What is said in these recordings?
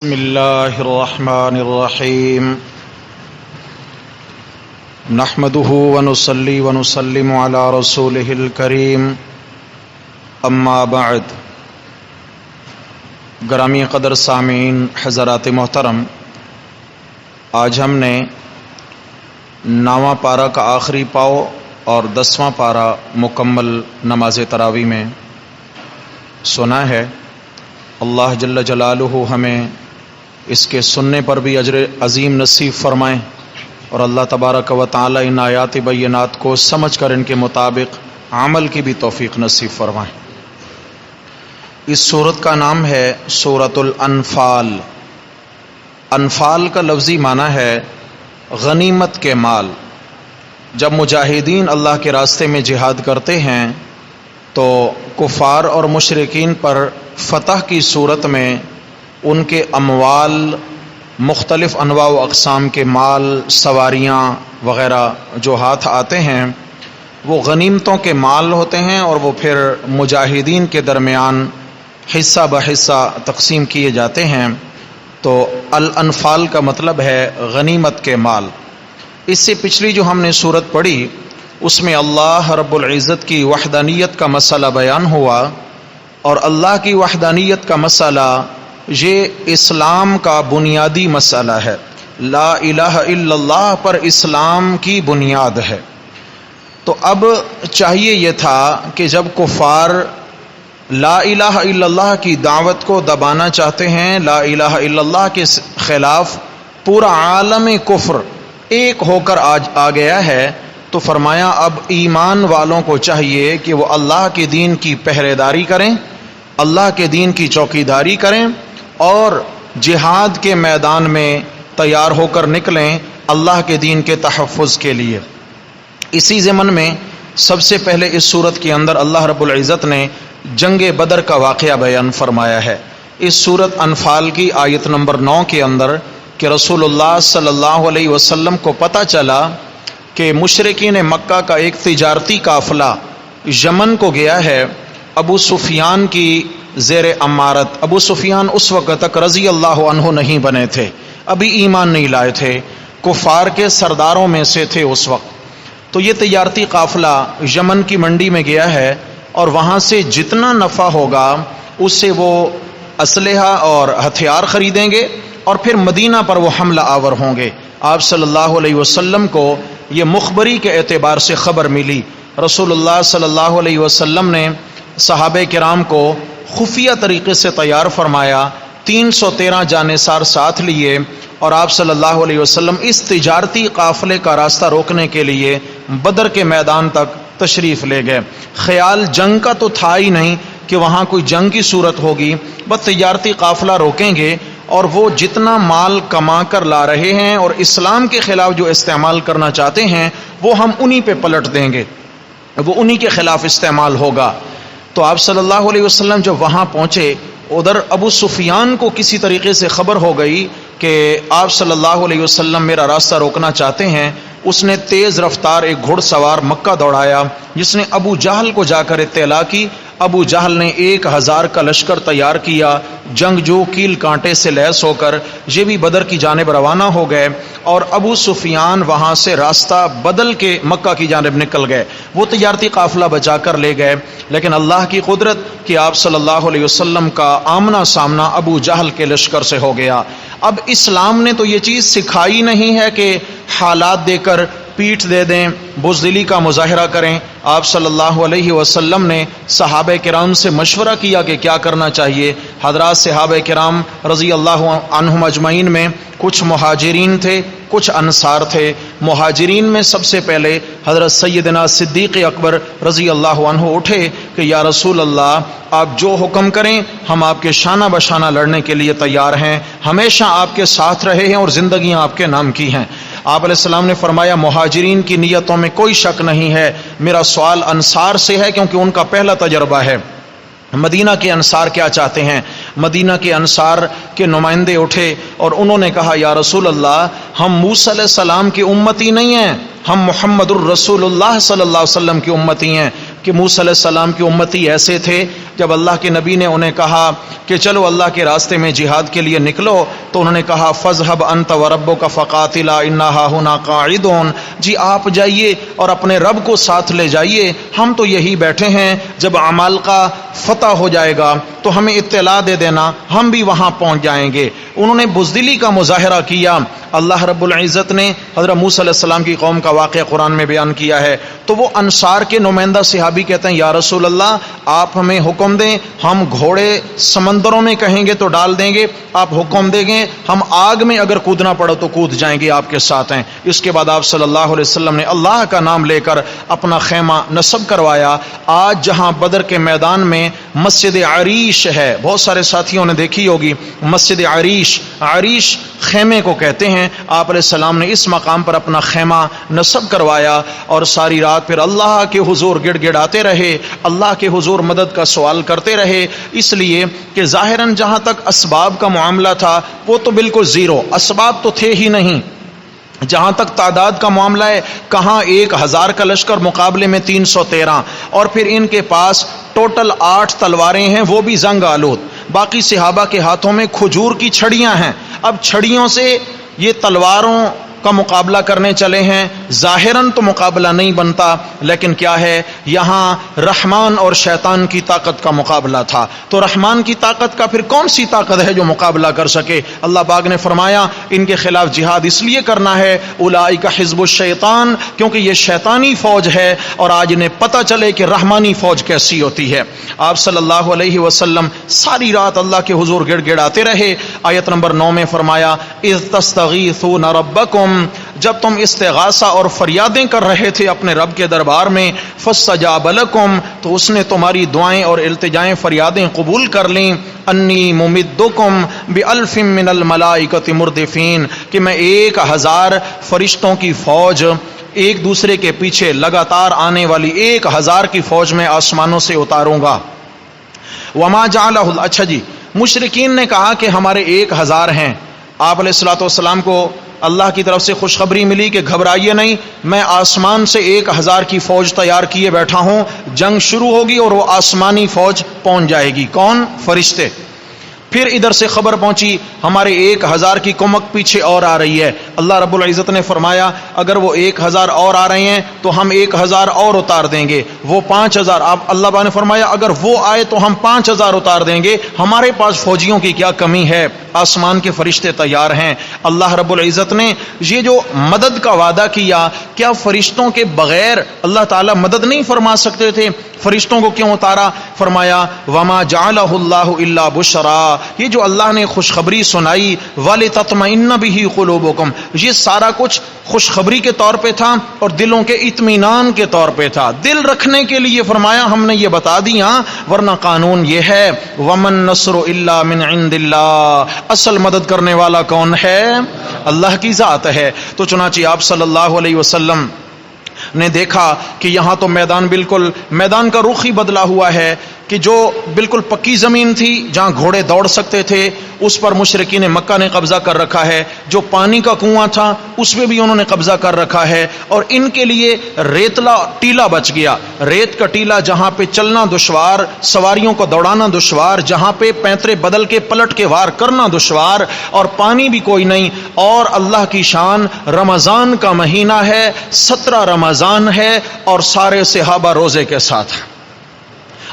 بسم اللہ الرحمن الرحیم نحمده ونصلی ونسلم علی رسولہ الکریم اما بعد۔ گرامی قدر سامعین حضرات محترم، آج ہم نے 9واں پارہ کا آخری پاؤ اور 10واں پارہ مکمل نماز تراویح میں سنا ہے۔ اللہ جل جلالہ ہمیں اس کے سننے پر بھی اجر عظیم نصیب فرمائیں، اور اللہ تبارک و تعالی ان آیات بینات کو سمجھ کر ان کے مطابق عمل کی بھی توفیق نصیب فرمائیں۔ اس سورت کا نام ہے سورۃ الانفال۔ انفال کا لفظی معنی ہے غنیمت کے مال۔ جب مجاہدین اللہ کے راستے میں جہاد کرتے ہیں تو کفار اور مشرکین پر فتح کی صورت میں ان کے اموال، مختلف انواع و اقسام کے مال، سواریاں وغیرہ جو ہاتھ آتے ہیں وہ غنیمتوں کے مال ہوتے ہیں، اور وہ پھر مجاہدین کے درمیان حصہ بحصہ تقسیم کیے جاتے ہیں۔ تو الانفال کا مطلب ہے غنیمت کے مال۔ اس سے پچھلی جو ہم نے صورت پڑھی اس میں اللہ رب العزت کی وحدانیت کا مسئلہ بیان ہوا، اور اللہ کی وحدانیت کا مسئلہ یہ اسلام کا بنیادی مسئلہ ہے۔ لا الہ الا اللہ پر اسلام کی بنیاد ہے۔ تو اب چاہیے یہ تھا کہ جب کفار لا الہ الا اللہ کی دعوت کو دبانا چاہتے ہیں، لا الہ الا اللہ کے خلاف پورا عالم کفر ایک ہو کر آ گیا ہے، تو فرمایا اب ایمان والوں کو چاہیے کہ وہ اللہ کے دین کی پہرے داری کریں، اللہ کے دین کی چوکیداری کریں، اور جہاد کے میدان میں تیار ہو کر نکلیں اللہ کے دین کے تحفظ کے لیے۔ اسی ضمن میں سب سے پہلے اس صورت کے اندر اللہ رب العزت نے جنگ بدر کا واقعہ بیان فرمایا ہے۔ اس صورت انفال کی آیت نمبر 9 کے اندر کہ رسول اللہ صلی اللہ علیہ وسلم کو پتہ چلا کہ مشرکین مکہ کا ایک تجارتی قافلہ یمن کو گیا ہے، ابو سفیان کی زیر امارت۔ ابو سفیان اس وقت تک رضی اللہ عنہ نہیں بنے تھے، ابھی ایمان نہیں لائے تھے، کفار کے سرداروں میں سے تھے اس وقت۔ تو یہ تجارتی قافلہ یمن کی منڈی میں گیا ہے، اور وہاں سے جتنا نفع ہوگا اس سے وہ اسلحہ اور ہتھیار خریدیں گے، اور پھر مدینہ پر وہ حملہ آور ہوں گے۔ آپ صلی اللہ علیہ وسلم کو یہ مخبری کے اعتبار سے خبر ملی۔ رسول اللہ صلی اللہ علیہ وسلم نے صحابہ کرام کو خفیہ طریقے سے تیار فرمایا، 313 جانثار ساتھ لیے، اور آپ صلی اللہ علیہ وسلم اس تجارتی قافلے کا راستہ روکنے کے لیے بدر کے میدان تک تشریف لے گئے۔ خیال جنگ کا تو تھا ہی نہیں کہ وہاں کوئی جنگ کی صورت ہوگی، بس تجارتی قافلہ روکیں گے، اور وہ جتنا مال کما کر لا رہے ہیں اور اسلام کے خلاف جو استعمال کرنا چاہتے ہیں وہ ہم انہی پہ پلٹ دیں گے، وہ انہی کے خلاف استعمال ہوگا۔ تو آپ صلی اللہ علیہ وسلم جب وہاں پہنچے، ادھر ابو سفیان کو کسی طریقے سے خبر ہو گئی کہ آپ صلی اللہ علیہ وسلم میرا راستہ روکنا چاہتے ہیں۔ اس نے تیز رفتار ایک گھڑ سوار مکہ دوڑایا، جس نے ابو جہل کو جا کر اطلاع کی۔ ابو جہل نے 1000 کا لشکر تیار کیا، جنگجو کیل کانٹے سے لیس ہو کر یہ بھی بدر کی جانب روانہ ہو گئے، اور ابو سفیان وہاں سے راستہ بدل کے مکہ کی جانب نکل گئے۔ وہ تجارتی قافلہ بچا کر لے گئے، لیکن اللہ کی قدرت کہ آپ صلی اللہ علیہ وسلم کا آمنا سامنا ابو جہل کے لشکر سے ہو گیا۔ اب اسلام نے تو یہ چیز سکھائی نہیں ہے کہ حالات دے کر پیٹھ دے دیں، بزدلی کا مظاہرہ کریں۔ آپ صلی اللہ علیہ وسلم نے صحابہ کرام سے مشورہ کیا کہ کیا کرنا چاہیے۔ حضرات صحابہ کرام رضی اللہ عنہم اجمعین میں کچھ مہاجرین تھے، کچھ انصار تھے۔ مہاجرین میں سب سے پہلے حضرت سیدنا صدیق اکبر رضی اللہ عنہ اٹھے کہ یا رسول اللہ، آپ جو حکم کریں ہم آپ کے شانہ بشانہ لڑنے کے لیے تیار ہیں، ہمیشہ آپ کے ساتھ رہے ہیں اور زندگیاں آپ کے نام کی ہیں۔ آپ علیہ السلام نے فرمایا مہاجرین کی نیتوں میں کوئی شک نہیں ہے، میرا سوال انصار سے ہے کیونکہ ان کا پہلا تجربہ ہے۔ مدینہ کے انصار کیا چاہتے ہیں؟ مدینہ کے انصار کے نمائندے اٹھے اور انہوں نے کہا یا رسول اللہ، ہم موسیٰ علیہ السلام کی امتی نہیں ہیں، ہم محمد الرسول اللہ صلی اللہ علیہ وسلم کی امتی ہیں۔ کہ موسیٰ علیہ السلام کی امتی ایسے تھے، جب اللہ کے نبی نے انہیں کہا کہ چلو اللہ کے راستے میں جہاد کے لیے نکلو تو انہوں نے کہا فَاذْهَبْ أَنْتَ وَرَبُّكَ فَقَاتِلَا إِنَّا هَاهُنَا قَاعِدُونَ، جی آپ جائیے اور اپنے رب کو ساتھ لے جائیے، ہم تو یہی بیٹھے ہیں، جب عمالقہ فتح ہو جائے گا تو ہمیں اطلاع دے دینا، ہم بھی وہاں پہنچ جائیں گے۔ انہوں نے بزدلی کا مظاہرہ کیا۔ اللہ رب العزت نے حضرت موسیٰ علیہ السلام کی قوم کا واقعہ قرآن میں بیان کیا ہے، تو وہ انصار کے نمائندہ صحابی کہتے ہیں یا رسول اللہ آپ ہمیں حکم دیں، ہم گھوڑے سمندروں میں کہیں گے تو ڈال دیں گے، آپ حکم دیں گے ہم آگ میں اگر کودنا پڑو تو کود جائیں گے، آپ کے ساتھ ہیں۔ اس کے بعد آپ صلی اللہ علیہ وسلم نے اللہ کا نام لے کر اپنا خیمہ نصب کروایا۔ آج جہاں بدر کے میدان میں مسجد عریش ہے، بہت سارے ساتھیوں نے دیکھی ہوگی مسجد عریش، عریش خیمے کو کہتے ہیں، آپ علیہ السلام نے اس مقام پر اپنا خیمہ نصب کروایا اور ساری رات پھر اللہ کے حضور گڑ گڑاتے رہے، اللہ کے حضور مدد کا سوال کرتے رہے، اس لیے کہ ظاہراً جہاں تک اسباب کا معاملہ تھا وہ تو بالکل زیرو، اسباب تو تھے ہی نہیں۔ جہاں تک تعداد کا معاملہ ہے، کہاں 1000 کا لشکر مقابلے میں 313، اور پھر ان کے پاس ٹوٹل 8 تلواریں ہیں، وہ بھی زنگ آلود، باقی صحابہ کے ہاتھوں میں کھجور کی چھڑیاں ہیں۔ اب چھڑیوں سے یہ تلواروں کا مقابلہ کرنے چلے ہیں، ظاہراً تو مقابلہ نہیں بنتا، لیکن کیا ہے یہاں رحمان اور شیطان کی طاقت کا مقابلہ تھا، تو رحمان کی طاقت کا پھر کون سی طاقت ہے جو مقابلہ کر سکے؟ اللہ پاک نے فرمایا ان کے خلاف جہاد اس لیے کرنا ہے اولئک حزب الشیطان، کیونکہ یہ شیطانی فوج ہے اور آج انہیں پتہ چلے کہ رحمانی فوج کیسی ہوتی ہے۔ آپ صلی اللہ علیہ وسلم ساری رات اللہ کے حضور گڑ گڑاتے رہے۔ آیت نمبر 9 میں فرمایا اذ تستغیثون ربکم، جب تم استغاثہ اور فریادیں کر رہے تھے اپنے رب کے دربار میں، فاستجاب لکم، تو اس نے تمہاری دعائیں اور التجائیں فریادیں قبول کر لیں، انی ممدکم بالف من الملائکۃ مردفین، کہ میں 1000 فرشتوں کی فوج ایک دوسرے کے پیچھے لگاتار آنے والی 1000 کی فوج میں آسمانوں سے اتاروں گا۔ وما جعلہ، اچھا جی مشرکین نے کہا کہ ہمارے 1000 ہیں، آپ علیہ الصلوۃ والسلام کو اللہ کی طرف سے خوشخبری ملی کہ گھبرائیے نہیں، میں آسمان سے 1000 کی فوج تیار کیے بیٹھا ہوں، جنگ شروع ہوگی اور وہ آسمانی فوج پہنچ جائے گی۔ کون؟ فرشتے۔ پھر ادھر سے خبر پہنچی ہمارے 1000 کی کمک پیچھے اور آ رہی ہے، اللہ رب العزت نے فرمایا اگر وہ 1000 اور آ رہے ہیں تو ہم 1000 اور اتار دیں گے، وہ 5000، آپ اللہ نے فرمایا اگر وہ آئے تو ہم 5000 اتار دیں گے، ہمارے پاس فوجیوں کی کیا کمی ہے، آسمان کے فرشتے تیار ہیں۔ اللہ رب العزت نے یہ جو مدد کا وعدہ کیا، کیا فرشتوں کے بغیر اللہ تعالیٰ مدد نہیں فرما سکتے تھے؟ فرشتوں کو کیوں اتارا؟ فرمایا وما جعلہ اللہ الا بشرا، یہ جو اللہ نے خوشخبری سنائی وَلِتَطْمَئِنَّ بِهِ قُلُوبُكُمْ، یہ سارا کچھ خوشخبری کے طور پہ تھا اور دلوں کے اطمینان کے طور پہ تھا، دل رکھنے کے لیے فرمایا ہم نے یہ بتا دیا، ورنہ قانون یہ ہے وَمَن نَّصْرُ إِلَّا مِنْ عِنْدِ اللَّهِ، اصل مدد کرنے والا کون ہے؟ اللہ کی ذات ہے۔ تو چنانچہ آپ صلی اللہ علیہ وسلم نے دیکھا کہ یہاں تو میدان کا رخ ہی بدلا ہوا ہے، کہ جو بالکل پکی زمین تھی جہاں گھوڑے دوڑ سکتے تھے اس پر مشرکین مکہ نے قبضہ کر رکھا ہے، جو پانی کا کنواں تھا اس پہ بھی انہوں نے قبضہ کر رکھا ہے، اور ان کے لیے ریتلا ٹیلا بچ گیا، ریت کا ٹیلا جہاں پہ چلنا دشوار، سواریوں کو دوڑانا دشوار، جہاں پہ پینترے بدل کے پلٹ کے وار کرنا دشوار، اور پانی بھی کوئی نہیں، اور اللہ کی شان رمضان کا مہینہ ہے، 17 رمضان ہے، اور سارے صحابہ روزے کے ساتھ۔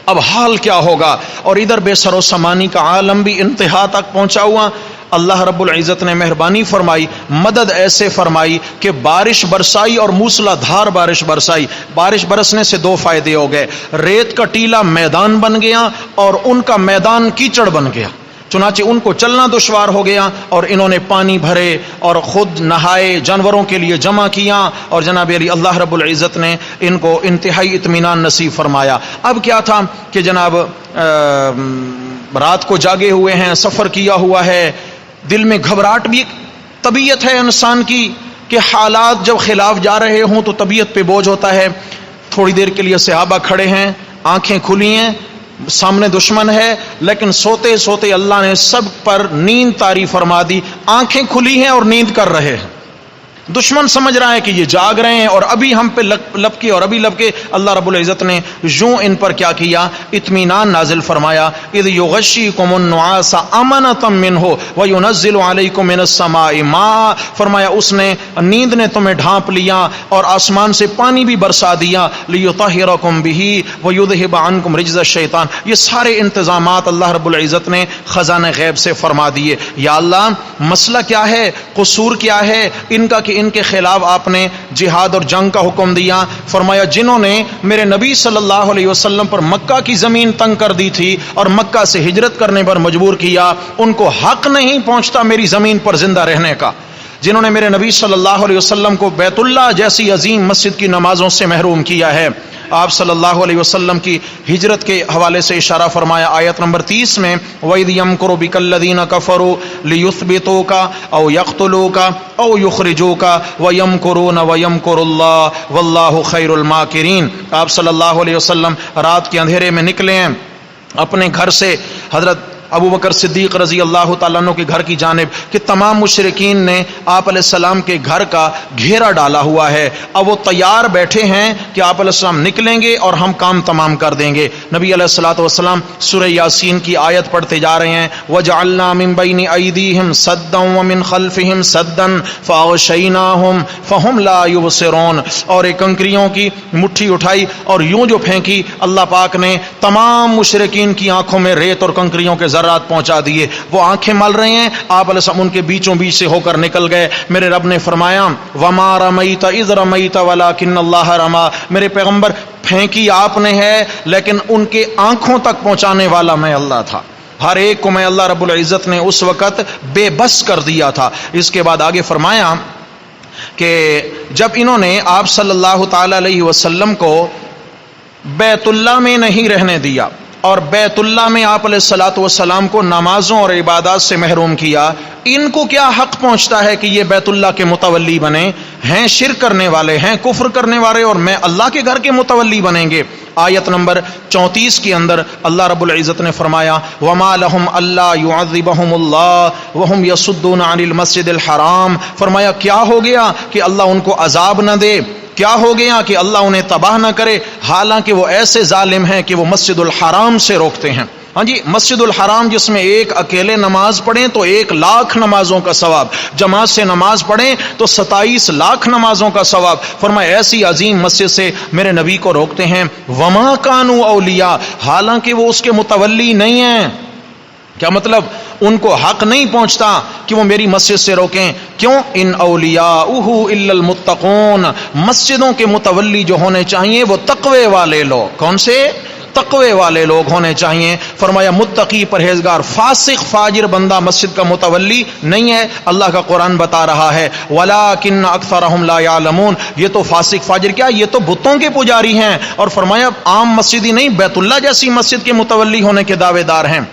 اب حال کیا ہوگا؟ اور ادھر بے سر و سامانی کا عالم بھی انتہا تک پہنچا ہوا۔ اللہ رب العزت نے مہربانی فرمائی، مدد ایسے فرمائی کہ بارش برسائی اور موسلا دھار بارش برسائی۔ بارش برسنے سے 2 فائدے ہو گئے، ریت کا ٹیلا میدان بن گیا اور ان کا میدان کیچڑ بن گیا، چنانچہ ان کو چلنا دشوار ہو گیا، اور انہوں نے پانی بھرے اور خود نہائے، جانوروں کے لیے جمع کیا، اور جناب علی اللہ رب العزت نے ان کو انتہائی اطمینان نصیب فرمایا۔ اب کیا تھا کہ جناب رات کو جاگے ہوئے ہیں، سفر کیا ہوا ہے، دل میں گھبراہٹ بھی، طبیعت ہے انسان کی کہ حالات جب خلاف جا رہے ہوں تو طبیعت پہ بوجھ ہوتا ہے۔ تھوڑی دیر کے لیے صحابہ کھڑے ہیں، آنکھیں کھلی ہیں، سامنے دشمن ہے، لیکن سوتے سوتے اللہ نے سب پر نیند طاری فرما دی، آنکھیں کھلی ہیں اور نیند کر رہے ہیں۔ دشمن سمجھ رہا ہے کہ یہ جاگ رہے ہیں اور ابھی ہم پہ لپکے اور ابھی لپکے. اللہ رب العزت نے یوں ان پر کیا کیا؟ اطمینان نازل فرمایا. اذ یغشیکم النعاس امنۃ منہ وینزل علیکم من السماء ماء. فرمایا اس نے نیند نے تمہیں ڈھانپ لیا اور آسمان سے پانی بھی برسا دیا. لیطہرکم بہ ویذھب عنکم رجز الشیطان. یہ سارے انتظامات اللہ رب العزت نے خزانہ غیب سے فرما دیے. یا اللہ مسئلہ کیا ہے؟ قصور کیا ہے ان کا کہ ان کے خلاف آپ نے جہاد اور جنگ کا حکم دیا؟ فرمایا جنہوں نے میرے نبی صلی اللہ علیہ وسلم پر مکہ کی زمین تنگ کر دی تھی اور مکہ سے ہجرت کرنے پر مجبور کیا، ان کو حق نہیں پہنچتا میری زمین پر زندہ رہنے کا. جنہوں نے میرے نبی صلی اللہ علیہ وسلم کو بیت اللہ جیسی عظیم مسجد کی نمازوں سے محروم کیا ہے. آپ صلی اللہ علیہ وسلم کی ہجرت کے حوالے سے اشارہ فرمایا آیت نمبر 30 میں وَإِذْ يَمْكُرُ بِكَ الَّذِينَ كَفَرُوا لِيُثْبِتُوكَ أَوْ يَقْتُلُوكَ أَوْ يُخْرِجُوكَ وَيَمْكُرُونَ وَيَمْكُرُ اللَّهُ وَاللَّهُ خَيْرُ الْمَاكِرِينَ. آپ صلی اللہ علیہ وسلم رات کے اندھیرے میں نکلے ہیں اپنے گھر سے حضرت ابو بکر صدیق رضی اللہ تعالیٰ عنہ کے گھر کی جانب کہ تمام مشرکین نے آپ علیہ السلام کے گھر کا گھیرا ڈالا ہوا ہے. اب وہ تیار بیٹھے ہیں کہ آپ علیہ السلام نکلیں گے اور ہم کام تمام کر دیں گے. نبی علیہ الصلوۃ والسلام سورہ یاسین کی آیت پڑھتے جا رہے ہیں وَجَعَلْنَا مِن بَيْنِ أَيْدِيهِمْ سَدًّا وَمِنْ خَلْفِهِمْ سَدًّا فَأَغْشَيْنَاهُمْ فَهُمْ لَا يُبْصِرُونَ. اور ایک کنکریوں کی مٹھی اٹھائی اور یوں جو پھینکی اللہ پاک نے تمام مشرکین کی آنکھوں میں ریت اور کنکریوں کے ذرات پہنچا دیے. وہ آنکھیں مل رہے ہیں، آپ علیہ السلام ان کے بیچوں بیچ سے ہو کر نکل گئے. میرے رب نے فرمایا وَمَا رَمَيْتَ إِذْ رَمَيْتَ وَلَكِنَّ اللَّهَ رَمَى. میرے پیغمبر پھینکی آپ نے ہے لیکن ان کے آنکھوں تک پہنچانے والا میں اللہ تھا. ہر ایک کو میں اللہ رب العزت نے اس وقت بے بس کر دیا تھا. اس کے بعد آگے فرمایا کہ جب انہوں نے آپ صلی اللہ تعالی علیہ وسلم کو بیت اللہ میں نہیں رہنے دیا اور بیت اللہ میں آپ علیہ الصلوۃ والسلام کو نمازوں اور عبادات سے محروم کیا، ان کو کیا حق پہنچتا ہے کہ یہ بیت اللہ کے متولی بنے؟ ہیں شرک کرنے والے، ہیں کفر کرنے والے، اور میں اللہ کے گھر کے متولی بنیں گے. آیت نمبر 34 کے اندر اللہ رب العزت نے فرمایا وَمَا لَهُمْ أَلَّا يُعَذِّبَهُمُ اللَّهُ وَهُمْ يَصُدُّونَ عَنِ الْمَسْجِدِ الْحَرَامِ. فرمایا کیا ہو گیا کہ اللہ ان کو عذاب نہ دے، کیا ہو گیا کہ اللہ انہیں تباہ نہ کرے، حالانکہ وہ ایسے ظالم ہیں کہ وہ مسجد الحرام سے روکتے ہیں. ہاں جی، مسجد الحرام جس میں ایک اکیلے نماز پڑھیں تو 1,00,000 نمازوں کا ثواب، جماعت سے نماز پڑھیں تو 27 لاکھ نمازوں کا ثواب. فرمایا ایسی عظیم مسجد سے میرے نبی کو روکتے ہیں. وما کانوا اولیاء، حالانکہ وہ اس کے متولی نہیں ہیں. کیا مطلب؟ ان کو حق نہیں پہنچتا کہ وہ میری مسجد سے روکیں. کیوں؟ ان اولیاءہ الا المتقون. مسجدوں کے متولی جو ہونے چاہیے وہ تقوی والے لوگ. کون سے؟ تقوی والے لوگ ہونے چاہیے. فرمایا متقی پرہیزگار، فاسق فاجر بندہ مسجد کا متولی نہیں ہے. اللہ کا قرآن بتا رہا ہے وَلَٰكِنَّ أَكْثَرَهُمْ لَا يَعْلَمُونَ. یہ تو فاسق فاجر کیا، یہ تو بتوں کے پجاری ہیں. اور فرمایا عام مسجد ہی نہیں، بیت اللہ جیسی مسجد کے متولی ہونے کے دعوے دار ہیں.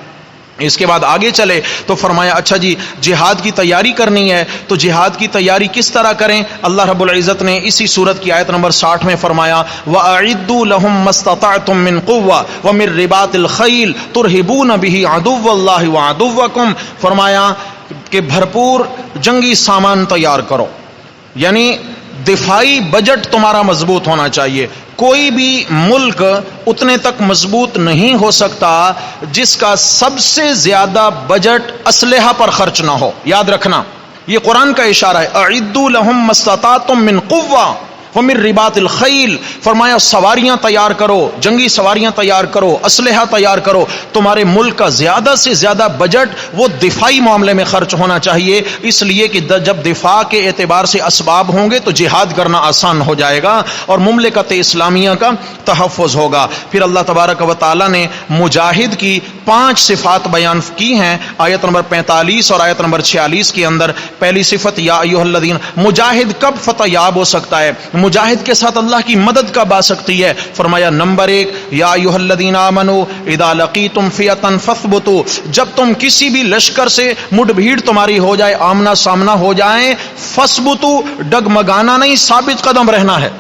اس کے بعد آگے چلے تو فرمایا اچھا جی جہاد کی تیاری کرنی ہے تو جہاد کی تیاری کس طرح کریں؟ اللہ رب العزت نے اسی سورت کی آیت نمبر 60 میں فرمایا وَأَعِدُّوا لَهُم مَّا اسْتَطَعْتُم مِّن قُوَّةٍ وَمِن رِّبَاطِ الْخَيْلِ تُرْهِبُونَ بِهِ عَدُوَّ اللَّهِ وَعَدُوَّكُمْ. فرمایا کہ بھرپور جنگی سامان تیار کرو، یعنی دفاعی بجٹ تمہارا مضبوط ہونا چاہیے. کوئی بھی ملک اتنے تک مضبوط نہیں ہو سکتا جس کا سب سے زیادہ بجٹ اسلحہ پر خرچ نہ ہو. یاد رکھنا یہ قرآن کا اشارہ ہے. اعدوا لهم ما استطعتم من قوة ومن رباط الخیل. فرمایا سواریاں تیار کرو، جنگی سواریاں تیار کرو، اسلحہ تیار کرو. تمہارے ملک کا زیادہ سے زیادہ بجٹ وہ دفاعی معاملے میں خرچ ہونا چاہیے، اس لیے کہ جب دفاع کے اعتبار سے اسباب ہوں گے تو جہاد کرنا آسان ہو جائے گا اور مملکت اسلامیہ کا تحفظ ہوگا. پھر اللہ تبارک و تعالی نے مجاہد کی 5 صفات بیان کی ہیں آیت نمبر 45 اور آیت نمبر 46 کے اندر. پہلی صفت یا ایھا الذین، مجاہد کب فتح یاب ہو سکتا ہے، مجاہد کے ساتھ اللہ کی مدد کب آ سکتی ہے؟ فرمایا نمبر 1 یا ایھا الذین آمنوا اذا لقیتم فئۃ فاثبتوا. جب تم کسی بھی لشکر سے مڈ بھیڑ تمہاری ہو جائے، آمنا سامنا ہو جائیں، فاثبتوا، ڈگمگانا نہیں، ثابت قدم رہنا ہے،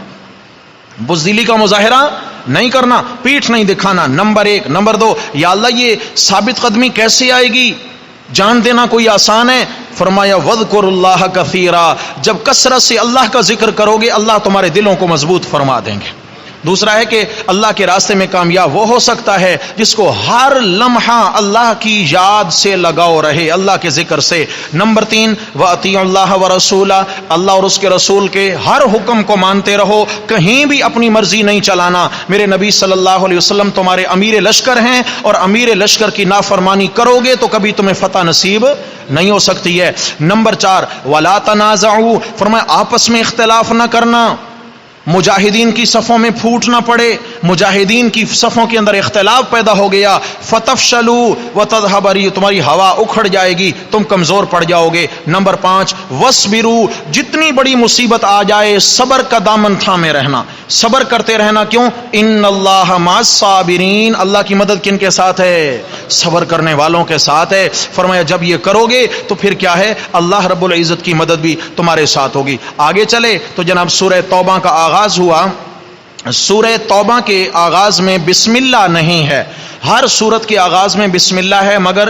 بزدلی کا مظاہرہ نہیں کرنا، پیٹھ نہیں دکھانا. نمبر 1. نمبر 2 یا اللہ یہ ثابت قدمی کیسے آئے گی؟ جان دینا کوئی آسان ہے؟ فرمایا وذکر اللہ کثیرا، جب کثرت سے اللہ کا ذکر کرو گے اللہ تمہارے دلوں کو مضبوط فرما دیں گے۔ دوسرا ہے کہ اللہ کے راستے میں کامیاب وہ ہو سکتا ہے جس کو ہر لمحہ اللہ کی یاد سے لگاؤ رہے، اللہ کے ذکر سے۔ نمبر 3 وَأَطِيعُوا اللَّهَ وَرَسُولَهُ، اللہ اور اس کے رسول کے ہر حکم کو مانتے رہو، کہیں بھی اپنی مرضی نہیں چلانا۔ میرے نبی صلی اللہ علیہ وسلم تمہارے امیر لشکر ہیں، اور امیر لشکر کی نافرمانی کرو گے تو کبھی تمہیں فتح نصیب نہیں ہو سکتی ہے۔ نمبر 4 وَلَا تَنَازَعُوا، فرمایا آپس میں اختلاف نہ کرنا، مجاہدین کی صفوں میں پھوٹ نہ پڑے، مجاہدین کی صفوں کے اندر اختلاف پیدا ہو گیا، فتفشلوا وتذهب ريحكم، تمہاری ہوا اکھڑ جائے گی، تم کمزور پڑ جاؤ گے۔ نمبر 5 واصبروا، جتنی بڑی مصیبت آ جائے صبر کا دامن تھامے رہنا، صبر کرتے رہنا۔ کیوں؟ ان اللہ مع الصابرین، اللہ کی مدد کن کے ساتھ ہے؟ صبر کرنے والوں کے ساتھ ہے۔ فرمایا جب یہ کرو گے تو پھر کیا ہے؟ اللہ رب العزت کی مدد بھی تمہارے ساتھ ہوگی۔ آگے چلے تو جناب سورہ توبہ کا آغاز ہوا۔ سورہ توبہ کے آغاز میں بسم اللہ نہیں ہے، ہر سورت کے آغاز میں بسم اللہ ہے، مگر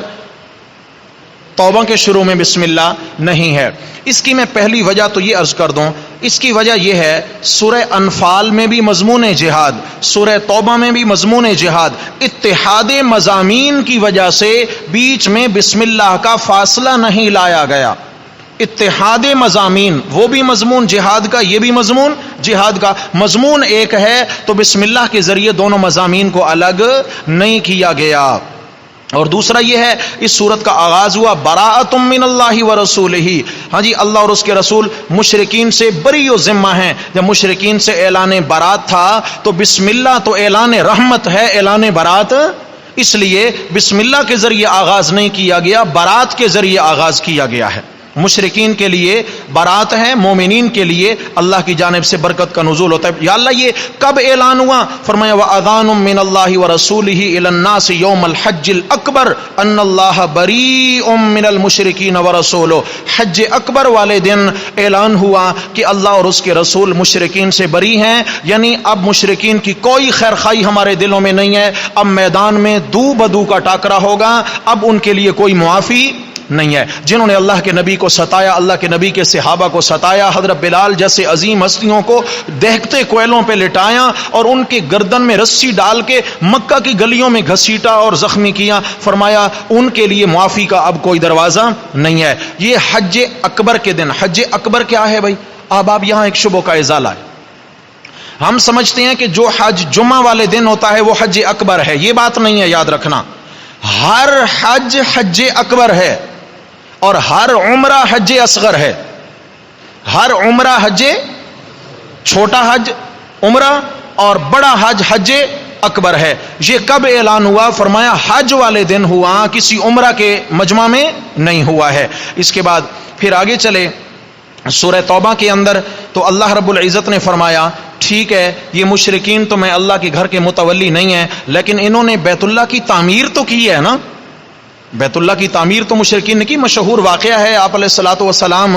توبہ کے شروع میں بسم اللہ نہیں ہے۔ اس کی میں پہلی وجہ تو یہ عرض کر دوں، اس کی وجہ یہ ہے سورہ انفال میں بھی مضمون جہاد، سورہ توبہ میں بھی مضمون جہاد، اتحاد مضامین کی وجہ سے بیچ میں بسم اللہ کا فاصلہ نہیں لایا گیا۔ اتحاد مضامین، وہ بھی مضمون جہاد کا، یہ بھی مضمون جہاد کا، مضمون ایک ہے تو بسم اللہ کے ذریعے دونوں مضامین کو الگ نہیں کیا گیا۔ اور دوسرا یہ ہے اس سورت کا آغاز ہوا براءۃ من اللہ ورسولہ، ہاں جی اللہ اور اس کے رسول مشرکین سے بری و ذمہ ہیں۔ جب مشرکین سے اعلان برات تھا تو بسم اللہ تو اعلان رحمت ہے، اعلان برات اس لیے بسم اللہ کے ذریعے آغاز نہیں کیا گیا، برات کے ذریعے آغاز کیا گیا ہے۔ مشرکین کے لیے برات ہے، مومنین کے لیے اللہ کی جانب سے برکت کا نزول ہوتا ہے۔ یا اللہ یہ کب اعلان ہوا؟ فرمایا وَأَذَانٌ مِّنَ اللَّهِ وَرَسُولِهِ إِلَى النَّاسِ يَوْمَ الْحَجِّ الْأَكْبَرِ أَنَّ اللَّهَ بَرِيءٌ مِّنَ الْمُشْرِكِينَ وَرَسُولُهُ، حج اکبر والے دن اعلان ہوا کہ اللہ اور اس کے رسول مشرکین سے بری ہیں، یعنی اب مشرکین کی کوئی خیر خواہی ہمارے دلوں میں نہیں ہے، اب میدان میں دو بدو کا ٹاکرا ہوگا، اب ان کے لیے کوئی معافی نہیں ہے۔ جنہوں نے اللہ کے نبی کو ستایا، اللہ کے نبی کے صحابہ کو ستایا، حضرت بلال جیسے عظیم ہستیوں کو دہکتے کوئلوں پہ لٹایا اور ان کے گردن میں رسی ڈال کے مکہ کی گلیوں میں گھسیٹا اور زخمی کیا، فرمایا ان کے لیے معافی کا اب کوئی دروازہ نہیں ہے۔ یہ حج اکبر کے دن، حج اکبر کیا ہے بھائی؟ اب آپ یہاں ایک شبہ کا ازالہ ہے۔ ہم سمجھتے ہیں کہ جو حج جمعہ والے دن ہوتا ہے وہ حج اکبر ہے، یہ بات نہیں ہے، یاد رکھنا ہر حج حج اکبر ہے اور ہر عمرہ حج اصغر ہے۔ ہر عمرہ حج، چھوٹا حج عمرہ اور بڑا حج حج اکبر ہے۔ یہ کب اعلان ہوا؟ فرمایا حج والے دن ہوا، کسی عمرہ کے مجمع میں نہیں ہوا ہے۔ اس کے بعد پھر آگے چلے سورہ توبہ کے اندر تو اللہ رب العزت نے فرمایا ٹھیک ہے یہ مشرکین تو میں اللہ کے گھر کے متولی نہیں ہیں، لیکن انہوں نے بیت اللہ کی تعمیر تو کی ہے نا، بیت اللہ کی تعمیر تو مشرکین نے کی۔ مشہور واقعہ ہے، آپ علیہ الصلوۃ والسلام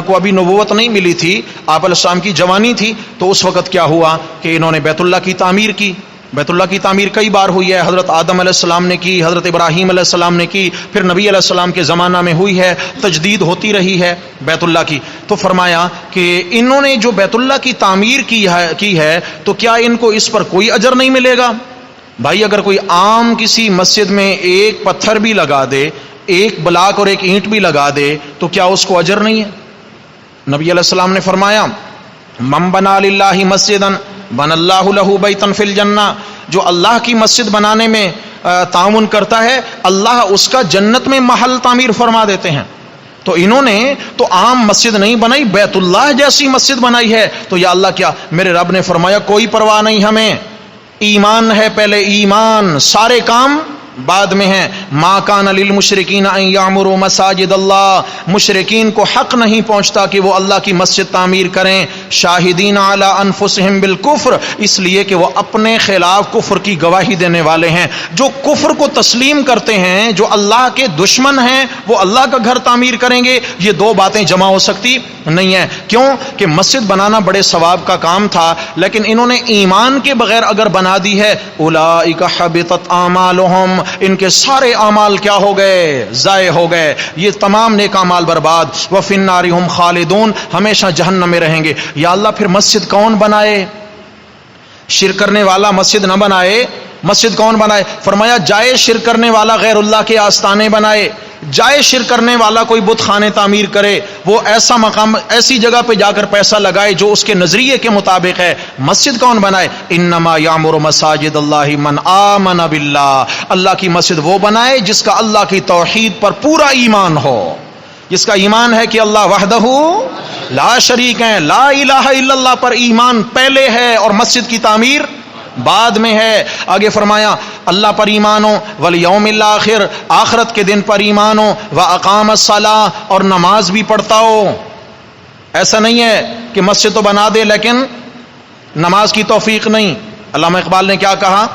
کو ابھی نبوت نہیں ملی تھی، آپ علیہ السلام کی جوانی تھی، تو اس وقت کیا ہوا کہ انہوں نے بیت اللہ کی تعمیر کی۔ بیت اللہ کی تعمیر کئی بار ہوئی ہے، حضرت آدم علیہ السلام نے کی، حضرت ابراہیم علیہ السلام نے کی، پھر نبی علیہ السلام کے زمانہ میں ہوئی ہے، تجدید ہوتی رہی ہے بیت اللہ کی۔ تو فرمایا کہ انہوں نے جو بیت اللہ کی تعمیر کی ہے تو کیا ان کو اس پر کوئی اجر نہیں ملے گا؟ بھائی اگر کوئی عام کسی مسجد میں ایک پتھر بھی لگا دے، ایک بلاک اور ایک اینٹ بھی لگا دے تو کیا اس کو اجر نہیں ہے؟ نبی علیہ السلام نے فرمایا من بنا للہ مسجدا بن اللہ لہ بیتا فی الجنہ، جو اللہ کی مسجد بنانے میں تعاون کرتا ہے اللہ اس کا جنت میں محل تعمیر فرما دیتے ہیں۔ تو انہوں نے تو عام مسجد نہیں بنائی، بیت اللہ جیسی مسجد بنائی ہے۔ تو یا اللہ کیا؟ میرے رب نے فرمایا کوئی پرواہ نہیں، ہمیں ایمان ہے، پہلے ایمان، سارے کام بعد میں ہیں۔ ما کان للمشرکین ان یعمروا مساجد اللہ، مشرکین کو حق نہیں پہنچتا کہ وہ اللہ کی مسجد تعمیر کریں، شاہدین علی انفسہم بالکفر، اس لیے کہ وہ اپنے خلاف کفر کی گواہی دینے والے ہیں۔ جو کفر کو تسلیم کرتے ہیں، جو اللہ کے دشمن ہیں، وہ اللہ کا گھر تعمیر کریں گے، یہ دو باتیں جمع ہو سکتی نہیں ہیں۔ کیوں کہ مسجد بنانا بڑے ثواب کا کام تھا، لیکن انہوں نے ایمان کے بغیر اگر بنا دی ہے اولئک حبطت اعمالہم، ان کے سارے اعمال کیا ہو گئے؟ ضائع ہو گئے، یہ تمام نیک اعمال برباد۔ وفی النار ہم خالدون، ہمیشہ جہنم میں رہیں گے۔ یا اللہ پھر مسجد کون بنائے؟ شرک کرنے والا مسجد نہ بنائے، مسجد کون بنائے؟ فرمایا جائے شرک کرنے والا غیر اللہ کے آستانے بنائے، جائے شرک کرنے والا کوئی بت خانے تعمیر کرے، وہ ایسا مقام ایسی جگہ پہ جا کر پیسہ لگائے جو اس کے نظریے کے مطابق ہے، مسجد کون بنائے؟ انما یعمر مساجد اللہ من آمن باللہ، اللہ کی مسجد وہ بنائے جس کا اللہ کی توحید پر پورا ایمان ہو، جس کا ایمان ہے کہ اللہ وحدہ لا شریک ہے، لا الہ الا اللہ پر ایمان پہلے ہے اور مسجد کی تعمیر بعد میں ہے۔ آگے فرمایا اللہ پر ایمان ہو، والیوم الاخر، آخرت کے دن پر ایمان ہو، واقام الصلاۃ، اور نماز بھی پڑھتا ہو۔ ایسا نہیں ہے کہ مسجد تو بنا دے لیکن نماز کی توفیق نہیں۔ علامہ اقبال نے کیا کہا؟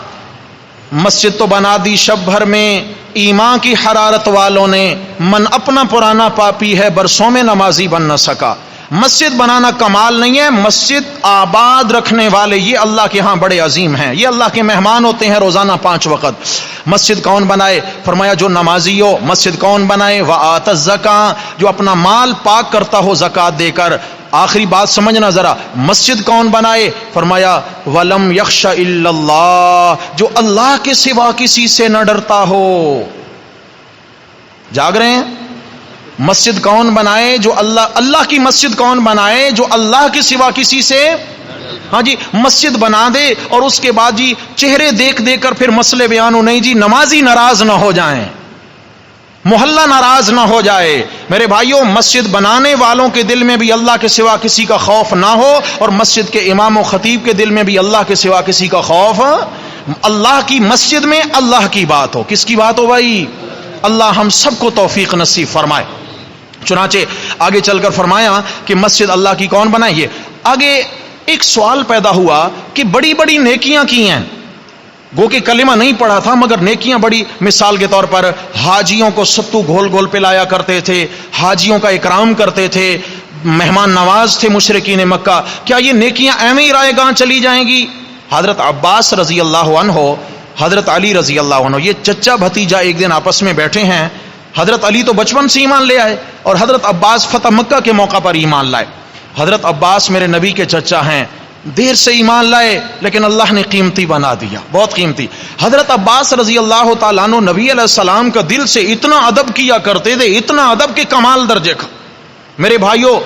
مسجد تو بنا دی شب بھر میں ایمان کی حرارت والوں نے، من اپنا پرانا پاپی ہے برسوں میں نمازی بن نہ سکا۔ مسجد بنانا کمال نہیں ہے، مسجد آباد رکھنے والے یہ اللہ کے ہاں بڑے عظیم ہیں، یہ اللہ کے مہمان ہوتے ہیں روزانہ 5 وقت۔ مسجد کون بنائے؟ فرمایا جو نمازی ہو۔ مسجد کون بنائے؟ وآت الزکاۃ، جو اپنا مال پاک کرتا ہو زکوٰۃ دے کر۔ آخری بات سمجھنا ذرا، مسجد کون بنائے؟ فرمایا ولم یخش الا اللہ، جو اللہ کے سوا کسی سے نہ ڈرتا ہو۔ جاگ رہے ہیں؟ مسجد کون بنائے؟ جو اللہ کی مسجد کون بنائے؟ جو اللہ کے سوا کسی سے، ہاں جی، مسجد بنا دے اور اس کے بعد جی چہرے دیکھ دیکھ کر پھر مسئلے بیان ہو، نہیں جی نمازی ناراض نہ ہو جائیں، محلہ ناراض نہ ہو جائے۔ میرے بھائیوں، مسجد بنانے والوں کے دل میں بھی اللہ کے سوا کسی کا خوف نہ ہو، اور مسجد کے امام و خطیب کے دل میں بھی اللہ کے سوا کسی کا خوف۔ اللہ کی مسجد میں اللہ کی بات ہو۔ کس کی بات ہو بھائی؟ اللہ ہم سب کو توفیق نصیب فرمائے۔ چنانچہ آگے چل کر فرمایا کہ مسجد اللہ کی کون بنائے۔ یہ آگے ایک سوال پیدا ہوا کہ بڑی بڑی نیکیاں کی ہیں، گو کہ کلمہ نہیں پڑھا تھا مگر نیکیاں بڑی، مثال کے طور پر حاجیوں کو ستو گھول گھول پلایا کرتے تھے، حاجیوں کا اکرام کرتے تھے، مہمان نواز تھے مشرکین مکہ، کیا یہ نیکیاں ایویں ہی رائے گاہ چلی جائیں گی؟ حضرت عباس رضی اللہ عنہ، حضرت علی رضی اللہ عنہ، یہ چچا بھتیجا ایک دن آپس میں بیٹھے ہیں۔ حضرت علی تو بچپن سے ایمان لے آئے اور حضرت عباس فتح مکہ کے موقع پر ایمان لائے۔ حضرت عباس میرے نبی کے چچا ہیں، دیر سے ایمان لائے لیکن اللہ نے قیمتی بنا دیا، بہت قیمتی۔ حضرت عباس رضی اللہ تعالیٰ عنہ نبی علیہ السلام کا دل سے اتنا ادب کیا کرتے تھے، اتنا ادب کے کمال درجے کا۔ میرے بھائیوں،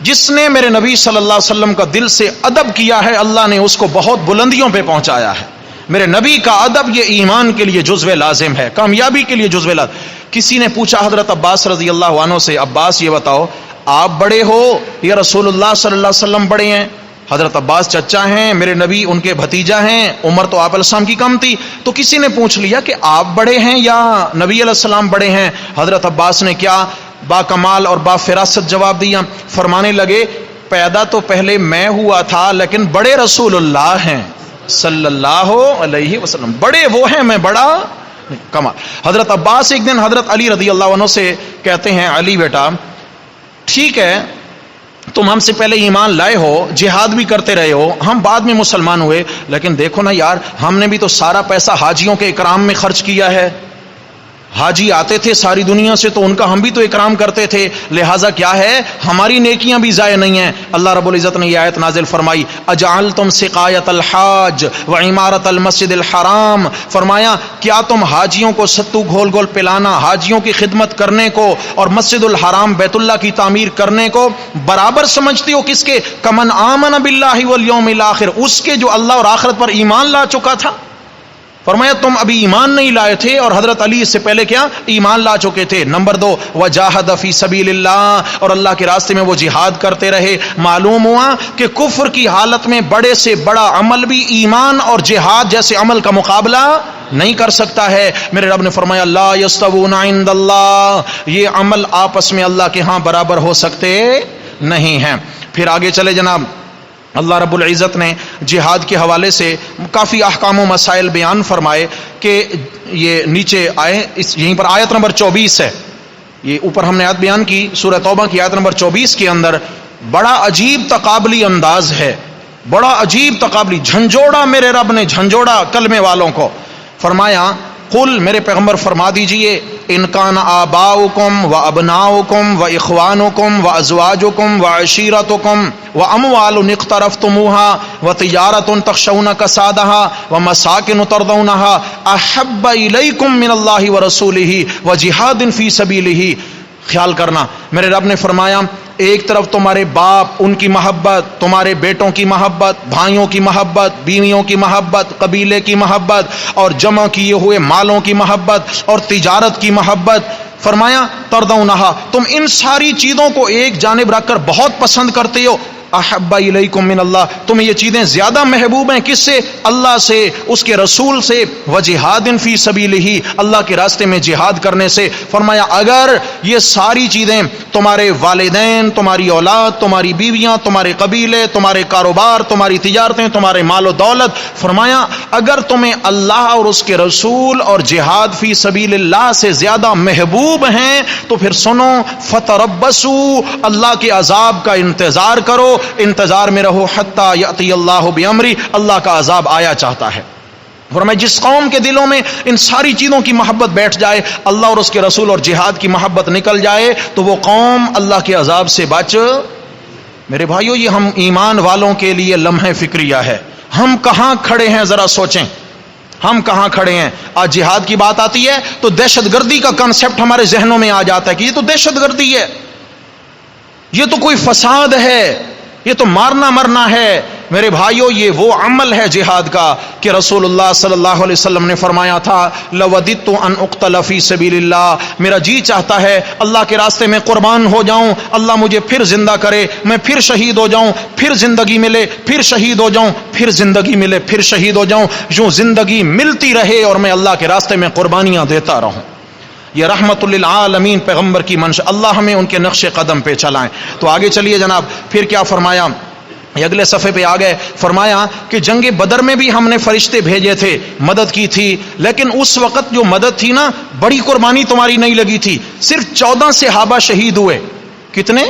جس نے میرے نبی صلی اللہ علیہ وسلم کا دل سے ادب کیا ہے، اللہ نے اس کو بہت بلندیوں پہ پہنچایا ہے۔ میرے نبی کا ادب یہ ایمان کے لیے جزو لازم ہے، کامیابی کے لیے جزو لازم۔ کسی نے پوچھا حضرت عباس رضی اللہ عنہ سے، عباس یہ بتاؤ آپ بڑے ہو یا رسول اللہ صلی اللہ علیہ وسلم بڑے ہیں؟ حضرت عباس چچا ہیں، میرے نبی ان کے بھتیجا ہیں، عمر تو آپ علیہ السلام کی کم تھی، تو کسی نے پوچھ لیا کہ آپ بڑے ہیں یا نبی علیہ السلام بڑے ہیں؟ حضرت عباس نے کیا با کمال اور با فراست جواب دیا، فرمانے لگے پیدا تو پہلے میں ہوا تھا لیکن بڑے رسول اللہ ہیں صلی اللہ علیہ وسلم، بڑے وہ ہیں، میں بڑا کمال۔ حضرت عباس ایک دن حضرت علی رضی اللہ عنہ سے کہتے ہیں، علی بیٹا ٹھیک ہے تم ہم سے پہلے ایمان لائے ہو، جہاد بھی کرتے رہے ہو، ہم بعد میں مسلمان ہوئے، لیکن دیکھو نا یار، ہم نے بھی تو سارا پیسہ حاجیوں کے اکرام میں خرچ کیا ہے۔ حاجی آتے تھے ساری دنیا سے تو ان کا ہم بھی تو اکرام کرتے تھے، لہٰذا کیا ہے ہماری نیکیاں بھی ضائع نہیں ہیں۔ اللہ رب العزت نے یہ آیت نازل فرمائی، اجعلتم سقایت الحاج وعمارت المسجد الحرام، فرمایا کیا تم حاجیوں کو ستو گھول گھول پلانا، حاجیوں کی خدمت کرنے کو اور مسجد الحرام بیت اللہ کی تعمیر کرنے کو برابر سمجھتے ہو کس کے؟ کمن آمن باللہ والیوم الاخر، اس کے جو اللہ اور آخرت پر ایمان لا چکا تھا۔ فرمایا تم ابھی ایمان نہیں لائے تھے اور حضرت علی اس سے پہلے کیا ایمان لا چکے تھے۔ نمبر 2، وجاہد فی سبیل اللہ، اور اللہ کے راستے میں وہ جہاد کرتے رہے۔ معلوم ہوا کہ کفر کی حالت میں بڑے سے بڑا عمل بھی ایمان اور جہاد جیسے عمل کا مقابلہ نہیں کر سکتا ہے۔ میرے رب نے فرمایا لا یستوون عند اللہ، یہ عمل آپس میں اللہ کے ہاں برابر ہو سکتے نہیں ہیں۔ پھر آگے چلے جناب، اللہ رب العزت نے جہاد کے حوالے سے کافی احکام و مسائل بیان فرمائے کہ یہ نیچے آئے، یہیں پر آیت نمبر 24 ہے، یہ اوپر ہم نے آیت بیان کی سورہ توبہ کی آیت نمبر 24 کے اندر بڑا عجیب تقابلی انداز ہے، بڑا عجیب تقابلی جھنجھوڑا میرے رب نے جھنجھوڑا کلمے والوں کو۔ فرمایا قل میرے پیغمبر فرما دیجئے ان کان آباؤکم و ابناؤکم و اخوانکم و ازواجکم و عشیرتکم و اموال اقترفتموها و تجارت تخشون کسادها و مساکن ترضونها احب الیکم من اللہ و رسولہ و جہاد فی سبیلہ. خیال کرنا میرے رب نے فرمایا ایک طرف تمہارے باپ ان کی محبت، تمہارے بیٹوں کی محبت، بھائیوں کی محبت، بیویوں کی محبت، قبیلے کی محبت اور جمع کیے ہوئے مالوں کی محبت اور تجارت کی محبت. فرمایا ترضونہا، تم ان ساری چیزوں کو ایک جانب رکھ کر بہت پسند کرتے ہو. احب الیکم من اللہ، تمہیں یہ چیزیں زیادہ محبوب ہیں کس سے؟ اللہ سے، اس کے رسول سے. وجہاد فی سبیلہ، اللہ کے راستے میں جہاد کرنے سے. فرمایا اگر یہ ساری چیزیں تمہارے والدین، تمہاری اولاد، تمہاری بیویاں، تمہارے قبیلے، تمہارے کاروبار، تمہاری تجارتیں، تمہارے مال و دولت، فرمایا اگر تمہیں اللہ اور اس کے رسول اور جہاد فی سبیل اللہ سے زیادہ محبوب ہیں تو پھر سنو، فتربصوا، اللہ کے عذاب کا انتظار کرو، انتظار میں رہو، حتی یأتی اللہ بامری، اللہ کا عذاب آیا چاہتا ہے. فرمایا جس قوم کے دلوں میں ان ساری چیزوں کی محبت بیٹھ جائے، اللہ اور اس کے رسول اور جہاد کی محبت نکل جائے تو وہ قوم اللہ کے عذاب سے بچ. میرے بھائیو یہ ہم ایمان والوں کے لیے لمحہ فکریہ ہے. ہم کہاں کھڑے ہیں ذرا سوچیں، ہم کہاں کھڑے ہیں. آج جہاد کی بات آتی ہے تو دہشت گردی کا کنسپٹ ہمارے ذہنوں میں آ جاتا ہے کہ یہ تو دہشت گردی ہے، یہ تو کوئی فساد ہے، یہ تو مارنا مرنا ہے. میرے بھائیو یہ وہ عمل ہے جہاد کا کہ رسول اللہ صلی اللہ علیہ وسلم نے فرمایا تھا لوددت ان اقتل فی سبیل اللہ، میرا جی چاہتا ہے اللہ کے راستے میں قربان ہو جاؤں، اللہ مجھے پھر زندہ کرے، میں پھر شہید ہو جاؤں، پھر زندگی ملے، پھر شہید ہو جاؤں، پھر زندگی ملے، پھر شہید ہو جاؤں، یوں زندگی ملتی رہے اور میں اللہ کے راستے میں قربانیاں دیتا رہوں. یہ رحمت للعالمین پیغمبر کی منشا، اللہ ہمیں ان کے نقش قدم پہ چلائیں. تو آگے چلیے جناب، پھر کیا فرمایا، یہ اگلے صفحے پہ آ گئے. فرمایا کہ جنگ بدر میں بھی ہم نے فرشتے بھیجے تھے، مدد کی تھی، لیکن اس وقت جو مدد تھی نا بڑی قربانی تمہاری نہیں لگی تھی. صرف 14 صحابہ شہید ہوئے. کتنے؟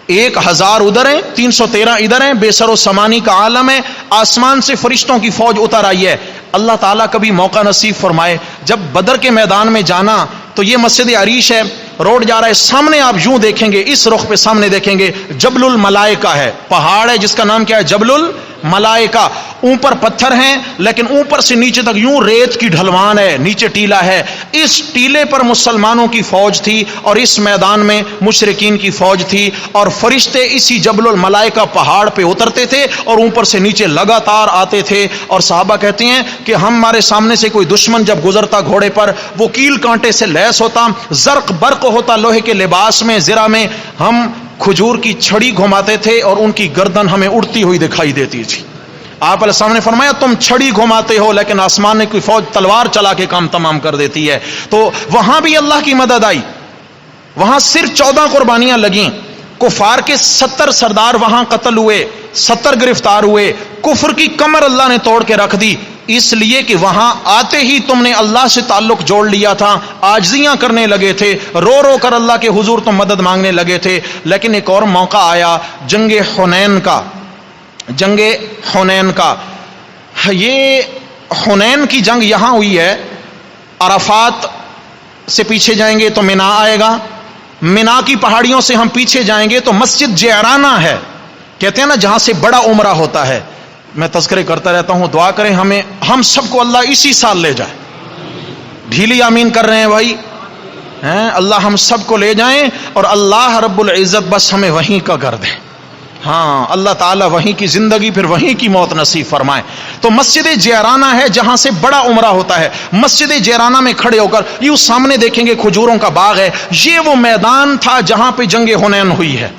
1000 ادھر ہیں، 313 ادھر ہیں. بے سر و سمانی کا عالم ہے، آسمان سے فرشتوں کی فوج اتر آئی ہے. اللہ تعالیٰ کبھی موقع نصیب فرمائے جب بدر کے میدان میں جانا تو یہ مسجد عریش ہے، روڈ جا رہا ہے، سامنے آپ یوں دیکھیں گے، اس رخ پہ سامنے دیکھیں گے جبل الملائکہ ہے، پہاڑ ہے جس کا نام کیا ہے؟ جبل الملائکہ. اوپر پتھر ہیں لیکن اوپر سے نیچے تک یوں ریت کی ڈھلوان ہے، نیچے ٹیلا ہے. اس ٹیلے پر مسلمانوں کی فوج تھی اور اس میدان میں مشرکین کی فوج تھی، اور فرشتے اسی جبل الملائکہ پہاڑ پہ اترتے تھے اور اوپر سے نیچے لگاتار آتے تھے. اور صحابہ کہتے ہیں کہ ہمارے سامنے سے کوئی دشمن جب گزرتا گھوڑے پر، وہ کیل کانٹے سے لیس ہوتا، زرق برق ہوتا لوہے کے لباس میں، زرہ میں، ہم کھجور کی چھڑی گھماتے تھے اور ان کی گردن ہمیں اڑتی ہوئی دکھائی دیتی تھی. آپ علیہ السلام نے فرمایا تم چھڑی گھماتے ہو لیکن آسمان میں کوئی فوج تلوار چلا کے کام تمام کر دیتی ہے. تو وہاں بھی اللہ کی مدد آئی. وہاں صرف 14 قربانیاں لگیں. کفار کے 70 سردار وہاں قتل ہوئے، 70 گرفتار ہوئے. کفر کی کمر اللہ نے توڑ کے رکھ دی، اس لیے کہ وہاں آتے ہی تم نے اللہ سے تعلق جوڑ لیا تھا، عاجزیاں کرنے لگے تھے، رو رو کر اللہ کے حضور تم مدد مانگنے لگے تھے. لیکن ایک اور موقع آیا، جنگ حنین کا. جنگ حنین کا، یہ حنین کی جنگ یہاں ہوئی ہے. عرفات سے پیچھے جائیں گے تو منا آئے گا، منا کی پہاڑیوں سے ہم پیچھے جائیں گے تو مسجد جعرانہ ہے، کہتے ہیں نا جہاں سے بڑا عمرہ ہوتا ہے. میں تذکرے کرتا رہتا ہوں، دعا کریں ہم سب کو اللہ اسی سال لے جائے. ڈھیلی آمین کر رہے ہیں بھائی، اللہ ہم سب کو لے جائیں اور اللہ رب العزت بس ہمیں وہیں کا کر دیں. ہاں اللہ تعالیٰ وہیں کی زندگی پھر وہیں کی موت نصیب فرمائے. تو مسجد جعرانہ ہے جہاں سے بڑا عمرہ ہوتا ہے. مسجد جعرانہ میں کھڑے ہو کر یوں سامنے دیکھیں گے کھجوروں کا باغ ہے. یہ وہ میدان تھا جہاں پہ جنگ حنین ہوئی ہے.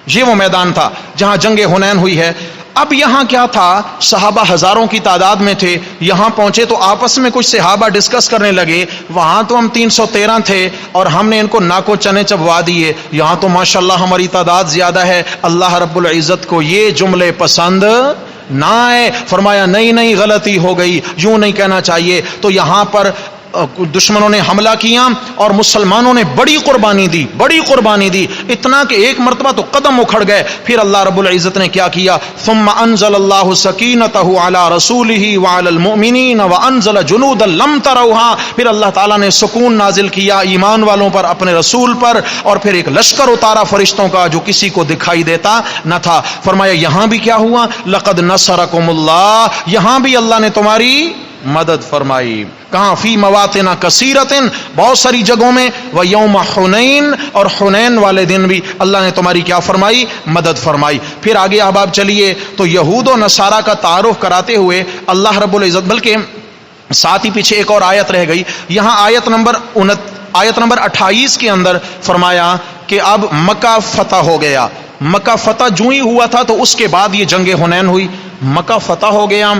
یہ وہ میدان تھا جہاں جنگ حنین ہوئی ہے. اب یہاں کیا تھا، صحابہ ہزاروں کی تعداد میں تھے. یہاں پہنچے تو آپس میں کچھ صحابہ ڈسکس کرنے لگے، وہاں تو ہم 313 تھے اور ہم نے ان کو ناکو چنے چبوا دیے، یہاں تو ماشاءاللہ ہماری تعداد زیادہ ہے. اللہ رب العزت کو یہ جملے پسند نہ آئے. فرمایا نہیں غلطی ہو گئی، یوں نہیں کہنا چاہیے. تو یہاں پر دشمنوں نے حملہ کیا اور مسلمانوں نے بڑی قربانی دی، اتنا کہ ایک مرتبہ تو قدم اکھڑ گئے. پھر اللہ رب العزت نے کیا کیا؟ ثم انزل اللہ سکینتہ علی رسولہ وعلی المؤمنین وانزل جنودا لم تروها. پھر اللہ تعالیٰ نے سکون نازل کیا ایمان والوں پر، اپنے رسول پر، اور پھر ایک لشکر اتارا فرشتوں کا جو کسی کو دکھائی دیتا نہ تھا. فرمایا یہاں بھی کیا ہوا؟ لقد نصرکم اللہ، یہاں بھی اللہ نے تمہاری مدد فرمائی. کہاں؟ فی مواطن کثیرۃ، بہت ساری جگہوں میں. و یوم حنین، اور حنین والے دن بھی اللہ نے تمہاری کیا فرمائی؟ مدد فرمائی. پھر آگے احباب چلیے تو یہود و نصارہ کا تعارف کراتے ہوئے اللہ رب العزت، بلکہ ساتھ ہی پیچھے ایک اور آیت رہ گئی، یہاں آیت نمبر 28 کے اندر فرمایا کہ اب مکہ فتح ہو گیا. مکہ فتح جو ہی ہوا تھا تو اس کے بعد یہ جنگ حنین ہوئی. مکہ فتح ہو گیا.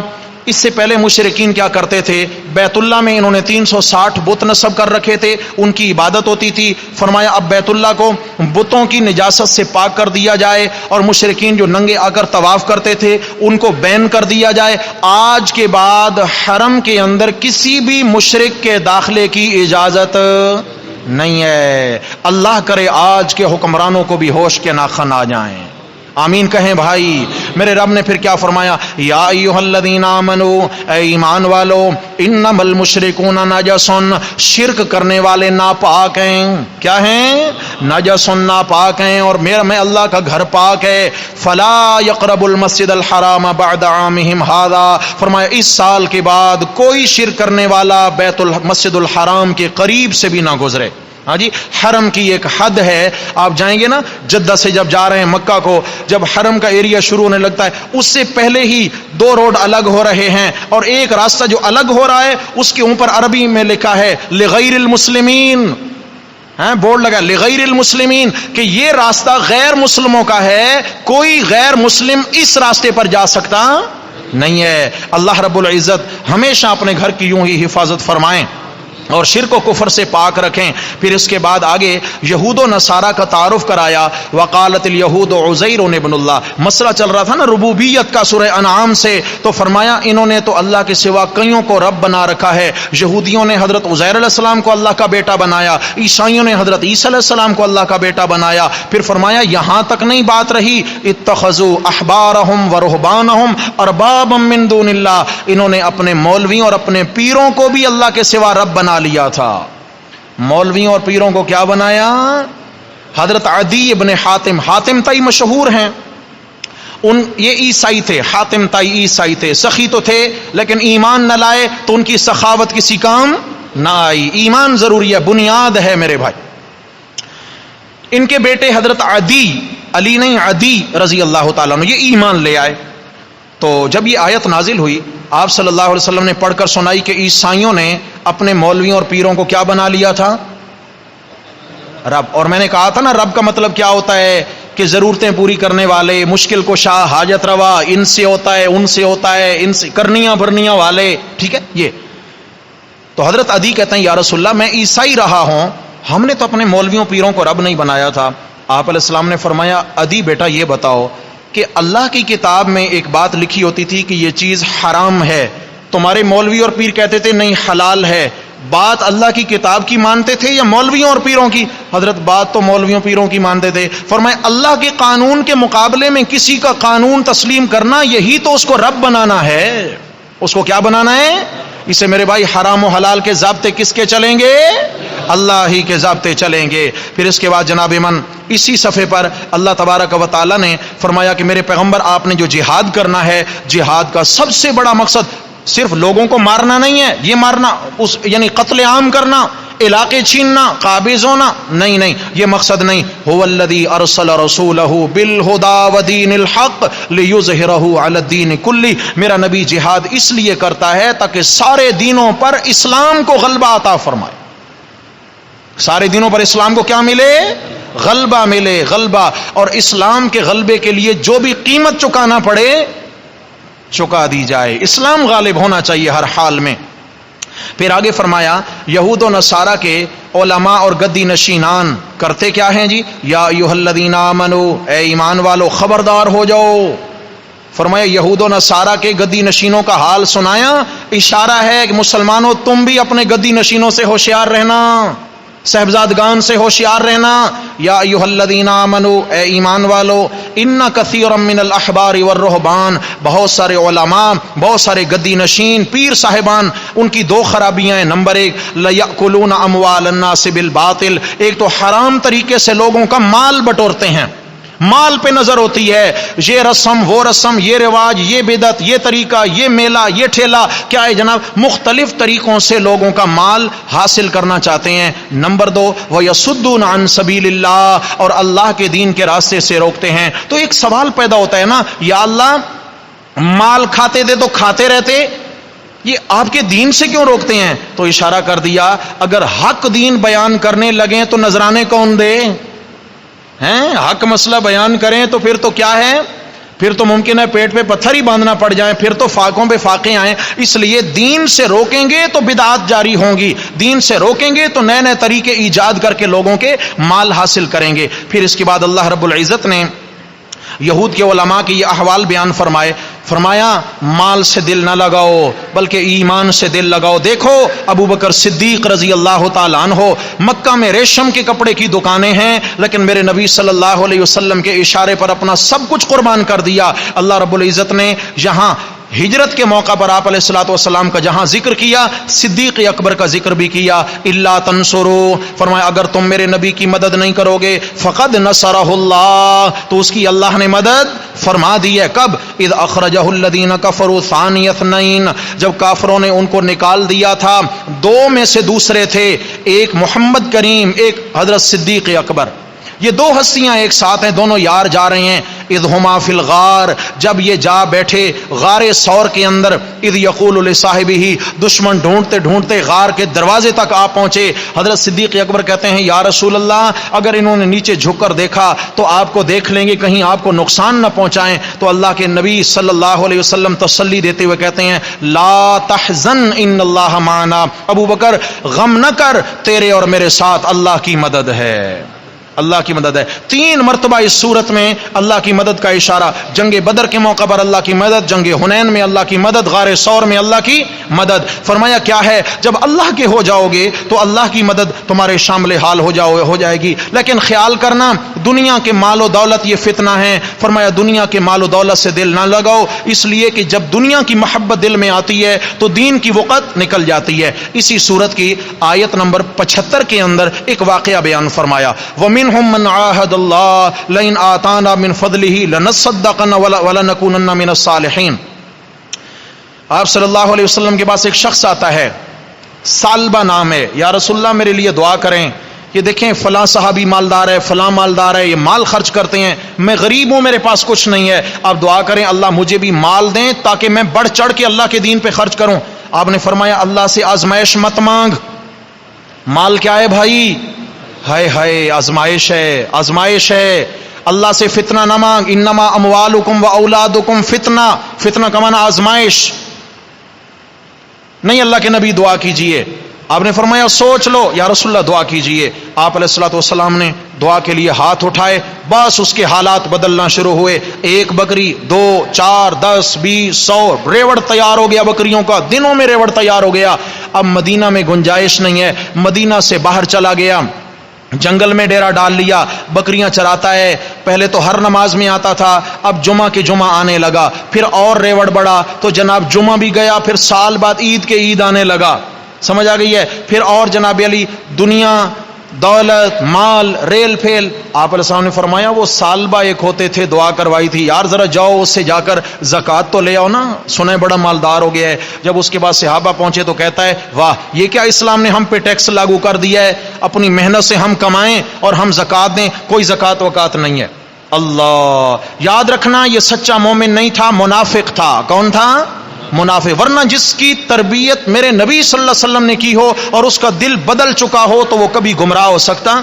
اس سے پہلے مشرکین کیا کرتے تھے؟ بیت اللہ میں انہوں نے 360 بت نصب کر رکھے تھے، ان کی عبادت ہوتی تھی. فرمایا اب بیت اللہ کو بتوں کی نجاست سے پاک کر دیا جائے، اور مشرکین جو ننگے آ کر طواف کرتے تھے ان کو بین کر دیا جائے. آج کے بعد حرم کے اندر کسی بھی مشرک کے داخلے کی اجازت نہیں ہے. اللہ کرے آج کے حکمرانوں کو بھی ہوش کے ناخن آ جائیں. آمین کہیں بھائی. میرے رب نے پھر کیا فرمایا؟ یا ایھا الذین آمنو، اے ایمان والو، انما المشرکون نجس، شرک کرنے والے ناپاک ہیں. کیا ہیں؟ نجس، ناپاک ہیں، اور میں اللہ کا گھر پاک ہے. فلا یقربوا المسجد الحرام بعد عامہم ھذا، فرمایا اس سال کے بعد کوئی شرک کرنے والا مسجد الحرام کے قریب سے بھی نہ گزرے. ہاں جی، حرم کی ایک حد ہے. آپ جائیں گے نا جدہ سے جب جا رہے ہیں مکہ کو، جب حرم کا ایریا شروع ہونے لگتا ہے اس سے پہلے ہی 2 روڈ الگ ہو رہے ہیں، اور ایک راستہ جو الگ ہو رہا ہے اس کے اوپر عربی میں لکھا ہے لغیر المسلمین، بورڈ لگا لغیر المسلمین، کہ یہ راستہ غیر مسلموں کا ہے، کوئی غیر مسلم اس راستے پر جا سکتا نہیں ہے. اللہ رب العزت ہمیشہ اپنے گھر کی یوں ہی حفاظت فرمائیں اور شرک و کفر سے پاک رکھیں. پھر اس کے بعد آگے یہود و نصارہ کا تعارف کرایا. وقالت الیہود عزیر ابن اللہ، مسئلہ چل رہا تھا نا ربوبیت کا سورہ انعام سے، تو فرمایا انہوں نے تو اللہ کے سوا کئیوں کو رب بنا رکھا ہے. یہودیوں نے حضرت عزیر علیہ السلام کو اللہ کا بیٹا بنایا، عیسائیوں نے حضرت عیسیٰ علیہ السلام کو اللہ کا بیٹا بنایا. پھر فرمایا یہاں تک نہیں بات رہی، اتخذوا احبارہم ورہبانہم اربابا من دون اللہ، انہوں نے اپنے مولویوں اور اپنے پیروں کو بھی اللہ کے سوا رب بنا لیا تھا. مولویوں اور پیروں کو کیا بنایا؟ حضرت عدی ابن حاتم تائی مشہور ہیں، یہ عیسائی تھے. حاتم تائی عیسائی تھے، سخی تو تھے لیکن ایمان نہ لائے تو ان کی سخاوت کسی کام نہ آئی. ایمان ضروری ہے، بنیاد ہے میرے بھائی. ان کے بیٹے حضرت علی نہیں عدی رضی اللہ تعالیٰ عنہ، یہ ایمان لے آئے. تو جب یہ آیت نازل ہوئی آپ صلی اللہ علیہ وسلم نے پڑھ کر سنائی کہ عیسائیوں نے اپنے مولویوں اور پیروں کو کیا بنا لیا تھا؟ رب. اور میں نے کہا تھا نا رب کا مطلب کیا ہوتا ہے کہ ضرورتیں پوری کرنے والے، مشکل کشا، حاجت روا، ان سے ہوتا ہے، ان سے ہوتا ہے، ان سے کرنیاں بھرنیاں والے. ٹھیک ہے یہ. تو حضرت عدی کہتے ہیں یا رسول اللہ میں عیسائی رہا ہوں، ہم نے تو اپنے مولویوں پیروں کو رب نہیں بنایا تھا. آپ علیہ السلام نے فرمایا عدی بیٹا یہ بتاؤ کہ اللہ کی کتاب میں ایک بات لکھی ہوتی تھی کہ یہ چیز حرام ہے، تمہارے مولوی اور پیر کہتے تھے نہیں حلال ہے. بات اللہ کی کتاب کی مانتے تھے یا مولویوں اور پیروں کی؟ حضرت بات تو مولویوں پیروں کی مانتے تھے. فرمایا اللہ کے قانون کے مقابلے میں کسی کا قانون تسلیم کرنا، یہی تو اس کو رب بنانا ہے. اس کو کیا بنانا ہے؟ اسے میرے بھائی حرام و حلال کے ضابطے کس کے چلیں گے؟ اللہ ہی کے ضابطے چلیں گے. پھر اس کے بعد جناب من اسی صفحے پر اللہ تبارک و تعالی نے فرمایا کہ میرے پیغمبر آپ نے جو جہاد کرنا ہے، جہاد کا سب سے بڑا مقصد صرف لوگوں کو مارنا نہیں ہے، یہ مارنا یعنی قتل عام کرنا، علاقے چھیننا، قابض ہونا، نہیں، یہ مقصد نہیں. هو الذی ارسل رسولہ بالہدی ودین الحق لیظہرہ علی الدین کلہ. میرا نبی جہاد اس لیے کرتا ہے تاکہ سارے دینوں پر اسلام کو غلبہ عطا فرمائے. سارے دینوں پر اسلام کو کیا ملے؟ غلبہ ملے، غلبہ. اور اسلام کے غلبے کے لیے جو بھی قیمت چکانا پڑے چکا دی جائے. اسلام غالب ہونا چاہیے ہر حال میں. پھر آگے فرمایا یہود و نصارہ کے علماء اور گدی نشینان کرتے کیا ہیں جی؟ یا ایھا الذین آمنو، اے ایمان والو خبردار ہو جاؤ. فرمایا یہود و نصارہ کے گدی نشینوں کا حال سنایا، اشارہ ہے کہ مسلمانوں تم بھی اپنے گدی نشینوں سے ہوشیار رہنا، صاحبزادگان سے ہوشیار رہنا۔ یا ایھا الذین آمنوا، اے ایمان والو، ان کثیرا من الاحبار والرہبان، بہت سارے علماء، بہت سارے گدی نشین پیر صاحبان، ان کی دو خرابیاں ہیں۔ نمبر ایک، لیأکلون اموال الناس بالباطل، ایک تو حرام طریقے سے لوگوں کا مال بٹورتے ہیں، مال پہ نظر ہوتی ہے، یہ رسم وہ رسم، یہ رواج، یہ بدعت، یہ طریقہ، یہ میلہ، یہ ٹھیلا، کیا ہے جناب، مختلف طریقوں سے لوگوں کا مال حاصل کرنا چاہتے ہیں۔ نمبر دو، وَيَصُدُّونَ عَن سَبِيلِ اللَّهِ، اور اللہ کے دین کے راستے سے روکتے ہیں۔ تو ایک سوال پیدا ہوتا ہے نا، یا اللہ مال کھاتے تھے تو کھاتے رہتے، یہ آپ کے دین سے کیوں روکتے ہیں؟ تو اشارہ کر دیا، اگر حق دین بیان کرنے لگیں تو نذرانے کون دے ہیں؟ حق مسئلہ بیان کریں تو پھر تو کیا ہے، پھر تو ممکن ہے پیٹ پہ پتھر ہی باندھنا پڑ جائیں، پھر تو فاقوں پہ فاقے آئیں۔ اس لیے دین سے روکیں گے تو بدعات جاری ہوں گی، دین سے روکیں گے تو نئے نئے طریقے ایجاد کر کے لوگوں کے مال حاصل کریں گے۔ پھر اس کے بعد اللہ رب العزت نے یہود کے علماء کے یہ احوال بیان فرمائے، فرمایا مال سے دل نہ لگاؤ بلکہ ایمان سے دل لگاؤ۔ دیکھو ابو بکر صدیق رضی اللہ تعالیٰ عنہ، مکہ میں ریشم کے کپڑے کی دکانیں ہیں، لیکن میرے نبی صلی اللہ علیہ وسلم کے اشارے پر اپنا سب کچھ قربان کر دیا۔ اللہ رب العزت نے یہاں ہجرت کے موقع پر آپ علیہ الصلوۃ والسلام کا جہاں ذکر کیا، صدیق اکبر کا ذکر بھی کیا۔ الا تنصروا، فرمایا اگر تم میرے نبی کی مدد نہیں کرو گے، فقد نصرہ اللہ، تو اس کی اللہ نے مدد فرما دی ہے۔ کب؟ اذ اخرجہ الذین کفروا ثانی اثنین، جب کافروں نے ان کو نکال دیا تھا، دو میں سے دوسرے تھے، ایک محمد کریم، ایک حضرت صدیق اکبر، یہ دو ہستیاں ایک ساتھ ہیں، دونوں یار جا رہے ہیں۔ اذ ہما فی الغار، جب یہ جا بیٹھے غار ثور کے اندر، اذ یقول لصاحبہ، دشمن ڈھونڈتے ڈھونڈتے غار کے دروازے تک آ پہنچے۔ حضرت صدیق اکبر کہتے ہیں یا رسول اللہ، اگر انہوں نے نیچے جھک کر دیکھا تو آپ کو دیکھ لیں گے، کہیں آپ کو نقصان نہ پہنچائیں۔ تو اللہ کے نبی صلی اللہ علیہ وسلم تسلی دیتے ہوئے کہتے ہیں لا تحزن ان اللہ معنا، ابو بکر غم نہ کر، تیرے اور میرے ساتھ اللہ کی مدد ہے، اللہ کی مدد ہے۔ تین مرتبہ اس صورت میں اللہ کی مدد کا اشارہ، جنگ بدر کے موقع پر اللہ کی مدد، جنگ حنین میں اللہ کی مدد، غار ثور میں اللہ کی مدد۔ فرمایا کیا ہے، جب اللہ کے ہو جاؤ گے تو اللہ کی مدد تمہارے شامل حال ہو جائے گی، لیکن خیال کرنا دنیا کے مال و دولت یہ فتنہ ہے۔ فرمایا دنیا کے مال و دولت سے دل نہ لگاؤ، اس لیے کہ جب دنیا کی محبت دل میں آتی ہے تو دین کی وقت نکل جاتی ہے۔ اسی صورت کی آیت نمبر 75 کے اندر ایک واقعہ بیان فرمایا، وَمِنْهُمْ مَنْ عَاهَدَ اللَّهَ لَئِنْ آتَانَا مِنْ فَضْلِهِ لَنَصَّدَّقَنَّ وَلَنَكُونَنَّ مِنَ الصَّالِحِينَ۔ آپ صلی اللہ علیہ وسلم کے پاس ایک شخص آتا ہے، سالبہ نام ہے، یا رسول اللہ میرے لیے دعا کریں، یہ دیکھیں فلاں صحابی مالدار ہے، فلاں مالدار ہے، یہ مال خرچ کرتے ہیں، میں غریب ہوں، میرے پاس کچھ نہیں ہے، آپ دعا کریں اللہ مجھے بھی مال دیں تاکہ میں بڑھ چڑھ کے اللہ کے دین پہ خرچ کروں۔ آپ نے فرمایا اللہ سے آزمائش مت مانگ، مال کیا ہے بھائی، ہائے ہائے آزمائش ہے، آزمائش ہے، اللہ سے فتنہ نہ مانگ، انما اموالکم و اولادکم فتنہ، فتنہ کا معنی آزمائش نہیں۔ اللہ کے نبی دعا کیجئے، آپ نے فرمایا سوچ لو، یا رسول اللہ دعا کیجئے۔ آپ علیہ الصلوۃ والسلام نے دعا کے لیے ہاتھ اٹھائے، بس اس کے حالات بدلنا شروع ہوئے، ایک بکری، 2، 4، 10، 20، 100، ریوڑ تیار ہو گیا بکریوں کا، دنوں میں ریوڑ تیار ہو گیا۔ اب مدینہ میں گنجائش نہیں ہے، مدینہ سے باہر چلا گیا، جنگل میں ڈیرا ڈال لیا، بکریاں چراتا ہے۔ پہلے تو ہر نماز میں آتا تھا، اب جمعہ کے جمعہ آنے لگا، پھر اور ریوڑ بڑھا تو جناب جمعہ بھی گیا، پھر سال بعد عید کے عید آنے لگا، سمجھ آ گئی ہے، پھر اور جناب علی دنیا، دولت، مال، ریل پھیل۔ آپ علیہ السلام نے فرمایا وہ سالبہ ایک ہوتے تھے، دعا کروائی تھی، یار ذرا جاؤ اس سے جا کر زکوٰۃ تو لے آؤ نا، سنے بڑا مالدار ہو گیا ہے۔ جب اس کے بعد صحابہ پہنچے تو کہتا ہے واہ یہ کیا اسلام نے ہم پہ ٹیکس لاگو کر دیا ہے، اپنی محنت سے ہم کمائیں اور ہم زکوٰۃ دیں، کوئی زکوٰۃ وکات نہیں ہے۔ اللہ یاد رکھنا یہ سچا مومن نہیں تھا، منافق تھا۔ کون تھا؟ منافق۔ ورنہ جس کی تربیت میرے نبی صلی اللہ علیہ وسلم نے کی ہو اور اس کا دل بدل چکا ہو تو وہ کبھی گمراہ ہو سکتا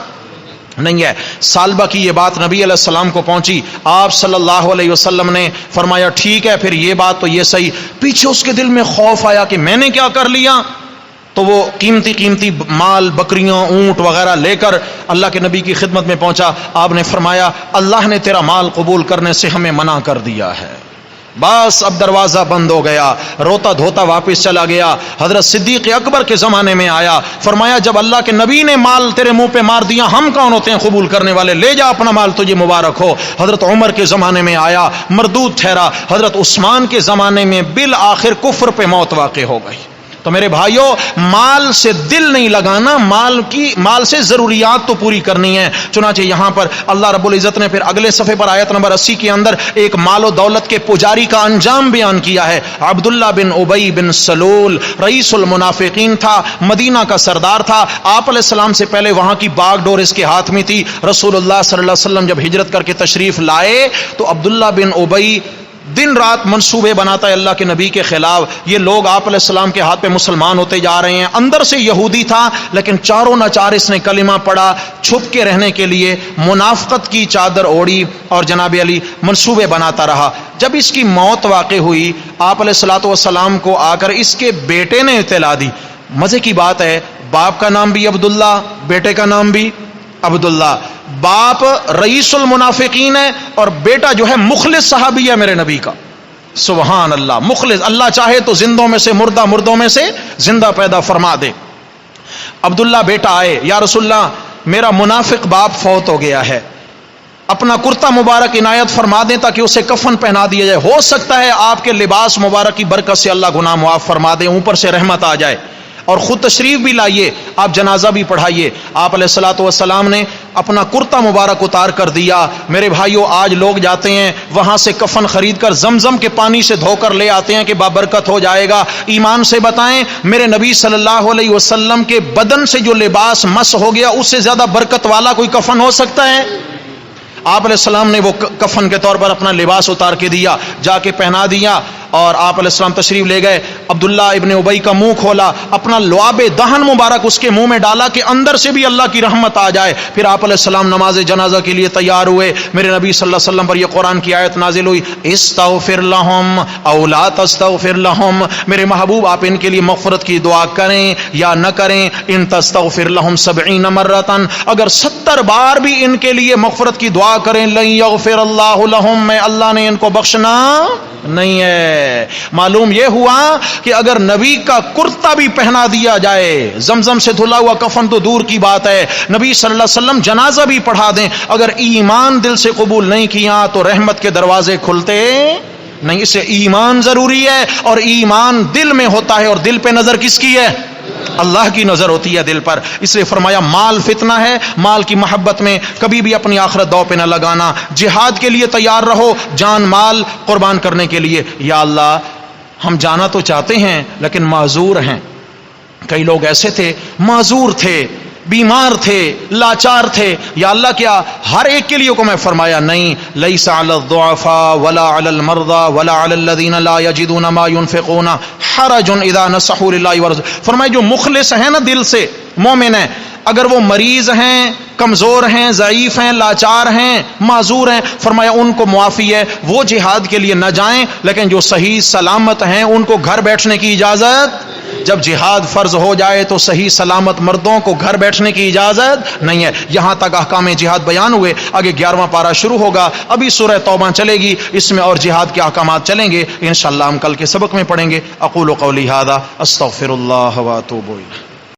نہیں ہے۔ سالبہ کی یہ بات نبی علیہ السلام کو پہنچی، آپ صلی اللہ علیہ وسلم نے فرمایا ٹھیک ہے پھر یہ بات تو یہ صحیح۔ پیچھے اس کے دل میں خوف آیا کہ میں نے کیا کر لیا، تو وہ قیمتی مال، بکریاں، اونٹ وغیرہ لے کر اللہ کے نبی کی خدمت میں پہنچا۔ آپ نے فرمایا اللہ نے تیرا مال قبول کرنے سے ہمیں منع کر دیا ہے، بس اب دروازہ بند ہو گیا، روتا دھوتا واپس چلا گیا۔ حضرت صدیق اکبر کے زمانے میں آیا، فرمایا جب اللہ کے نبی نے مال تیرے منہ پہ مار دیا، ہم کون ہوتے ہیں قبول کرنے والے، لے جا اپنا مال، تجھے مبارک ہو۔ حضرت عمر کے زمانے میں آیا، مردود ٹھہرا۔ حضرت عثمان کے زمانے میں بالآخر کفر پہ موت واقع ہو گئی۔ تو میرے بھائیوں، مال سے دل نہیں لگانا، مال سے ضروریات تو پوری کرنی ہے۔ چنانچہ یہاں پر اللہ رب العزت نے پھر اگلے صفحے پر آیت نمبر 80 کے اندر ایک مال و دولت کے پجاری کا انجام بیان کیا ہے۔ عبداللہ بن ابی بن سلول رئیس المنافقین تھا، مدینہ کا سردار تھا۔ آپ علیہ السلام سے پہلے وہاں کی باغ ڈور اس کے ہاتھ میں تھی۔ رسول اللہ صلی اللہ علیہ وسلم جب ہجرت کر کے تشریف لائے تو عبداللہ بن ابی دن رات منصوبے بناتا ہے اللہ کے نبی کے خلاف۔ یہ لوگ آپ علیہ السلام کے ہاتھ پہ مسلمان ہوتے جا رہے ہیں، اندر سے یہودی تھا لیکن چاروں ناچار اس نے کلمہ پڑھا، چھپ کے رہنے کے لیے منافقت کی چادر اوڑھی اور جناب علی منصوبے بناتا رہا۔ جب اس کی موت واقع ہوئی، آپ علیہ الصلوۃ والسلام کو آ کر اس کے بیٹے نے اطلاع دی۔ مزے کی بات ہے، باپ کا نام بھی عبداللہ، بیٹے کا نام بھی عبداللہ۔ باپ رئیس المنافقین ہے اور بیٹا جو ہے مخلص صحابی ہے میرے نبی کا، سبحان اللہ، مخلص، اللہ چاہے تو زندوں میں سے مردہ، مردوں میں سے زندہ پیدا فرما دے۔ عبداللہ بیٹا آئے، یا رسول اللہ میرا منافق باپ فوت ہو گیا ہے، اپنا کرتا مبارک عنایت فرما دیں تاکہ اسے کفن پہنا دیا جائے، ہو سکتا ہے آپ کے لباس مبارک کی برکت سے اللہ گناہ معاف فرما دیں، اوپر سے رحمت آ جائے، اور خود تشریف بھی لائیے، آپ جنازہ بھی پڑھائیے۔ آپ علیہ الصلوۃ والسلام نے اپنا کرتا مبارک اتار کر دیا۔ میرے بھائیوں، آج لوگ جاتے ہیں وہاں سے کفن خرید کر زمزم کے پانی سے دھو کر لے آتے ہیں کہ بابرکت ہو جائے گا۔ ایمان سے بتائیں، میرے نبی صلی اللہ علیہ وسلم کے بدن سے جو لباس مس ہو گیا اس سے زیادہ برکت والا کوئی کفن ہو سکتا ہے؟ آپ علیہ السلام نے وہ کفن کے طور پر اپنا لباس اتار کے دیا، جا کے پہنا دیا، اور آپ علیہ السلام تشریف لے گئے۔ عبداللہ ابن ابی کا منہ کھولا، اپنا لعاب دہن مبارک اس کے منہ میں ڈالا کہ اندر سے بھی اللہ کی رحمت آ جائے۔ پھر آپ علیہ السلام نماز جنازہ کے لیے تیار ہوئے۔ میرے نبی صلی اللہ علیہ وسلم پر یہ قرآن کی آیت نازل ہوئی، استغفر لہم او لا تستغفر لہم، میرے محبوب آپ ان کے لیے مغفرت کی دعا کریں یا نہ کریں، ان تستغفر لہم 70 مرتاً، اگر 70 بار بھی ان کے لیے مغفرت کی دعا کریں، لن یغفر اللہ لہم، میں اللہ نے ان کو بخشنا نہیں ہے۔ معلوم یہ ہوا کہ اگر نبی کا کرتا بھی پہنا دیا جائے، زمزم سے دھلا ہوا کفن تو دور کی بات ہے، نبی صلی اللہ علیہ وسلم جنازہ بھی پڑھا دیں، اگر ایمان دل سے قبول نہیں کیا تو رحمت کے دروازے کھلتے نہیں۔ اسے ایمان ضروری ہے، اور ایمان دل میں ہوتا ہے، اور دل پہ نظر کس کی ہے؟ اللہ کی نظر ہوتی ہے دل پر۔ اس لیے فرمایا مال فتنہ ہے، مال کی محبت میں کبھی بھی اپنی آخرت داؤ پہ نہ لگانا، جہاد کے لیے تیار رہو، جان مال قربان کرنے کے لیے۔ یا اللہ ہم جانا تو چاہتے ہیں لیکن معذور ہیں۔ کئی لوگ ایسے تھے، معذور تھے، بیمار تھے، لاچار تھے، یا اللہ کیا ہر ایک کے لیے حکم ہے؟ فرمایا نہیں، لیس علی الضعفاء ولا علی المرضى ولا علی الذین لا یجدون ما ينفقون حرج اذا نصحوا للہ ورسولہ۔ فرمایا جو مخلص ہیں نا، دل سے مومن ہیں، اگر وہ مریض ہیں، کمزور ہیں، ضعیف ہیں، لاچار ہیں، معذور ہیں، فرمایا ان کو معافی ہے، وہ جہاد کے لیے نہ جائیں، لیکن جو صحیح سلامت ہیں ان کو گھر بیٹھنے کی اجازت۔ جب جہاد فرض ہو جائے تو صحیح سلامت مردوں کو گھر بیٹھنے کی اجازت نہیں ہے۔ یہاں تک احکام جہاد بیان ہوئے، آگے 11واں پارہ شروع ہوگا، ابھی سورہ توبہ چلے گی، اس میں اور جہاد کے احکامات چلیں گے، انشاءاللہ ہم کل کے سبق میں پڑھیں گے۔ اقول قولی ھذا استغفر اللہ واتوب الیہ۔